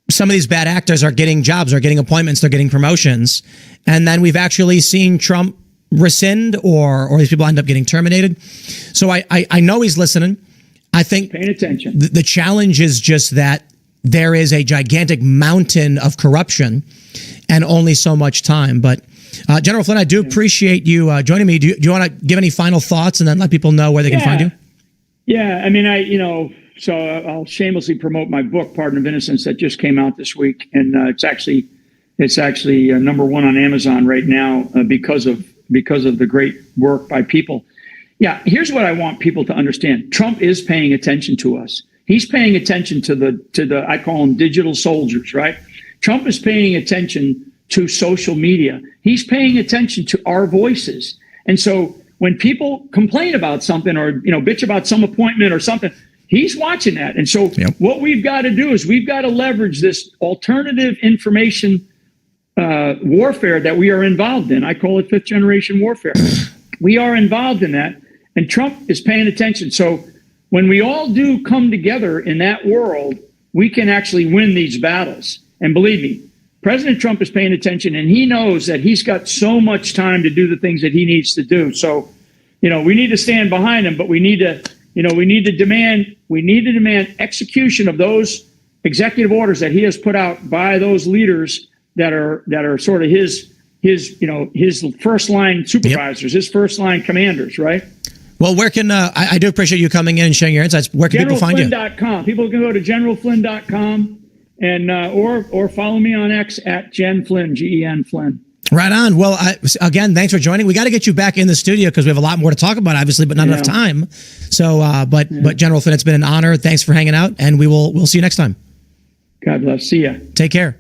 S6: some of these bad actors are getting jobs, are getting appointments, they're getting promotions. And then we've actually seen Trump rescind or these people end up getting terminated. So I know he's listening. I think
S2: paying attention.
S6: The challenge is just that there is a gigantic mountain of corruption and only so much time. But General Flynn, I do appreciate you joining me. Do you want to give any final thoughts and then let people know where they can find you?
S2: Yeah, I mean, so I'll shamelessly promote my book, Pardon of Innocence, that just came out this week, and it's actually number 1 on Amazon right now because of the great work by people. Yeah, here's what I want people to understand. Trump is paying attention to us. He's paying attention to the I call them digital soldiers, right? Trump is paying attention to social media. He's paying attention to our voices. And so when people complain about something or bitch about some appointment or something, he's watching that. And so what we've got to do is we've got to leverage this alternative information warfare that we are involved in. I call it 5th generation warfare. We are involved in that. And Trump is paying attention. So when we all do come together in that world, we can actually win these battles. And believe me, President Trump is paying attention, and he knows that he's got so much time to do the things that he needs to do. So, we need to stand behind him, but we need to demand execution of those executive orders that he has put out by those leaders that are sort of his first line supervisors, his first line commanders, right?
S6: Well, where can I do appreciate you coming in and sharing your insights. Where can people find you?
S2: GeneralFlynn.com. People can go to GeneralFlynn.com and or follow me on X at Gen Flynn, GEN Flynn.
S6: Right on. Well, again, thanks for joining. We got to get you back in the studio because we have a lot more to talk about, obviously, but not enough time. So, but General Flynn, it's been an honor. Thanks for hanging out, and we'll see you next time.
S2: God bless. See ya.
S6: Take care.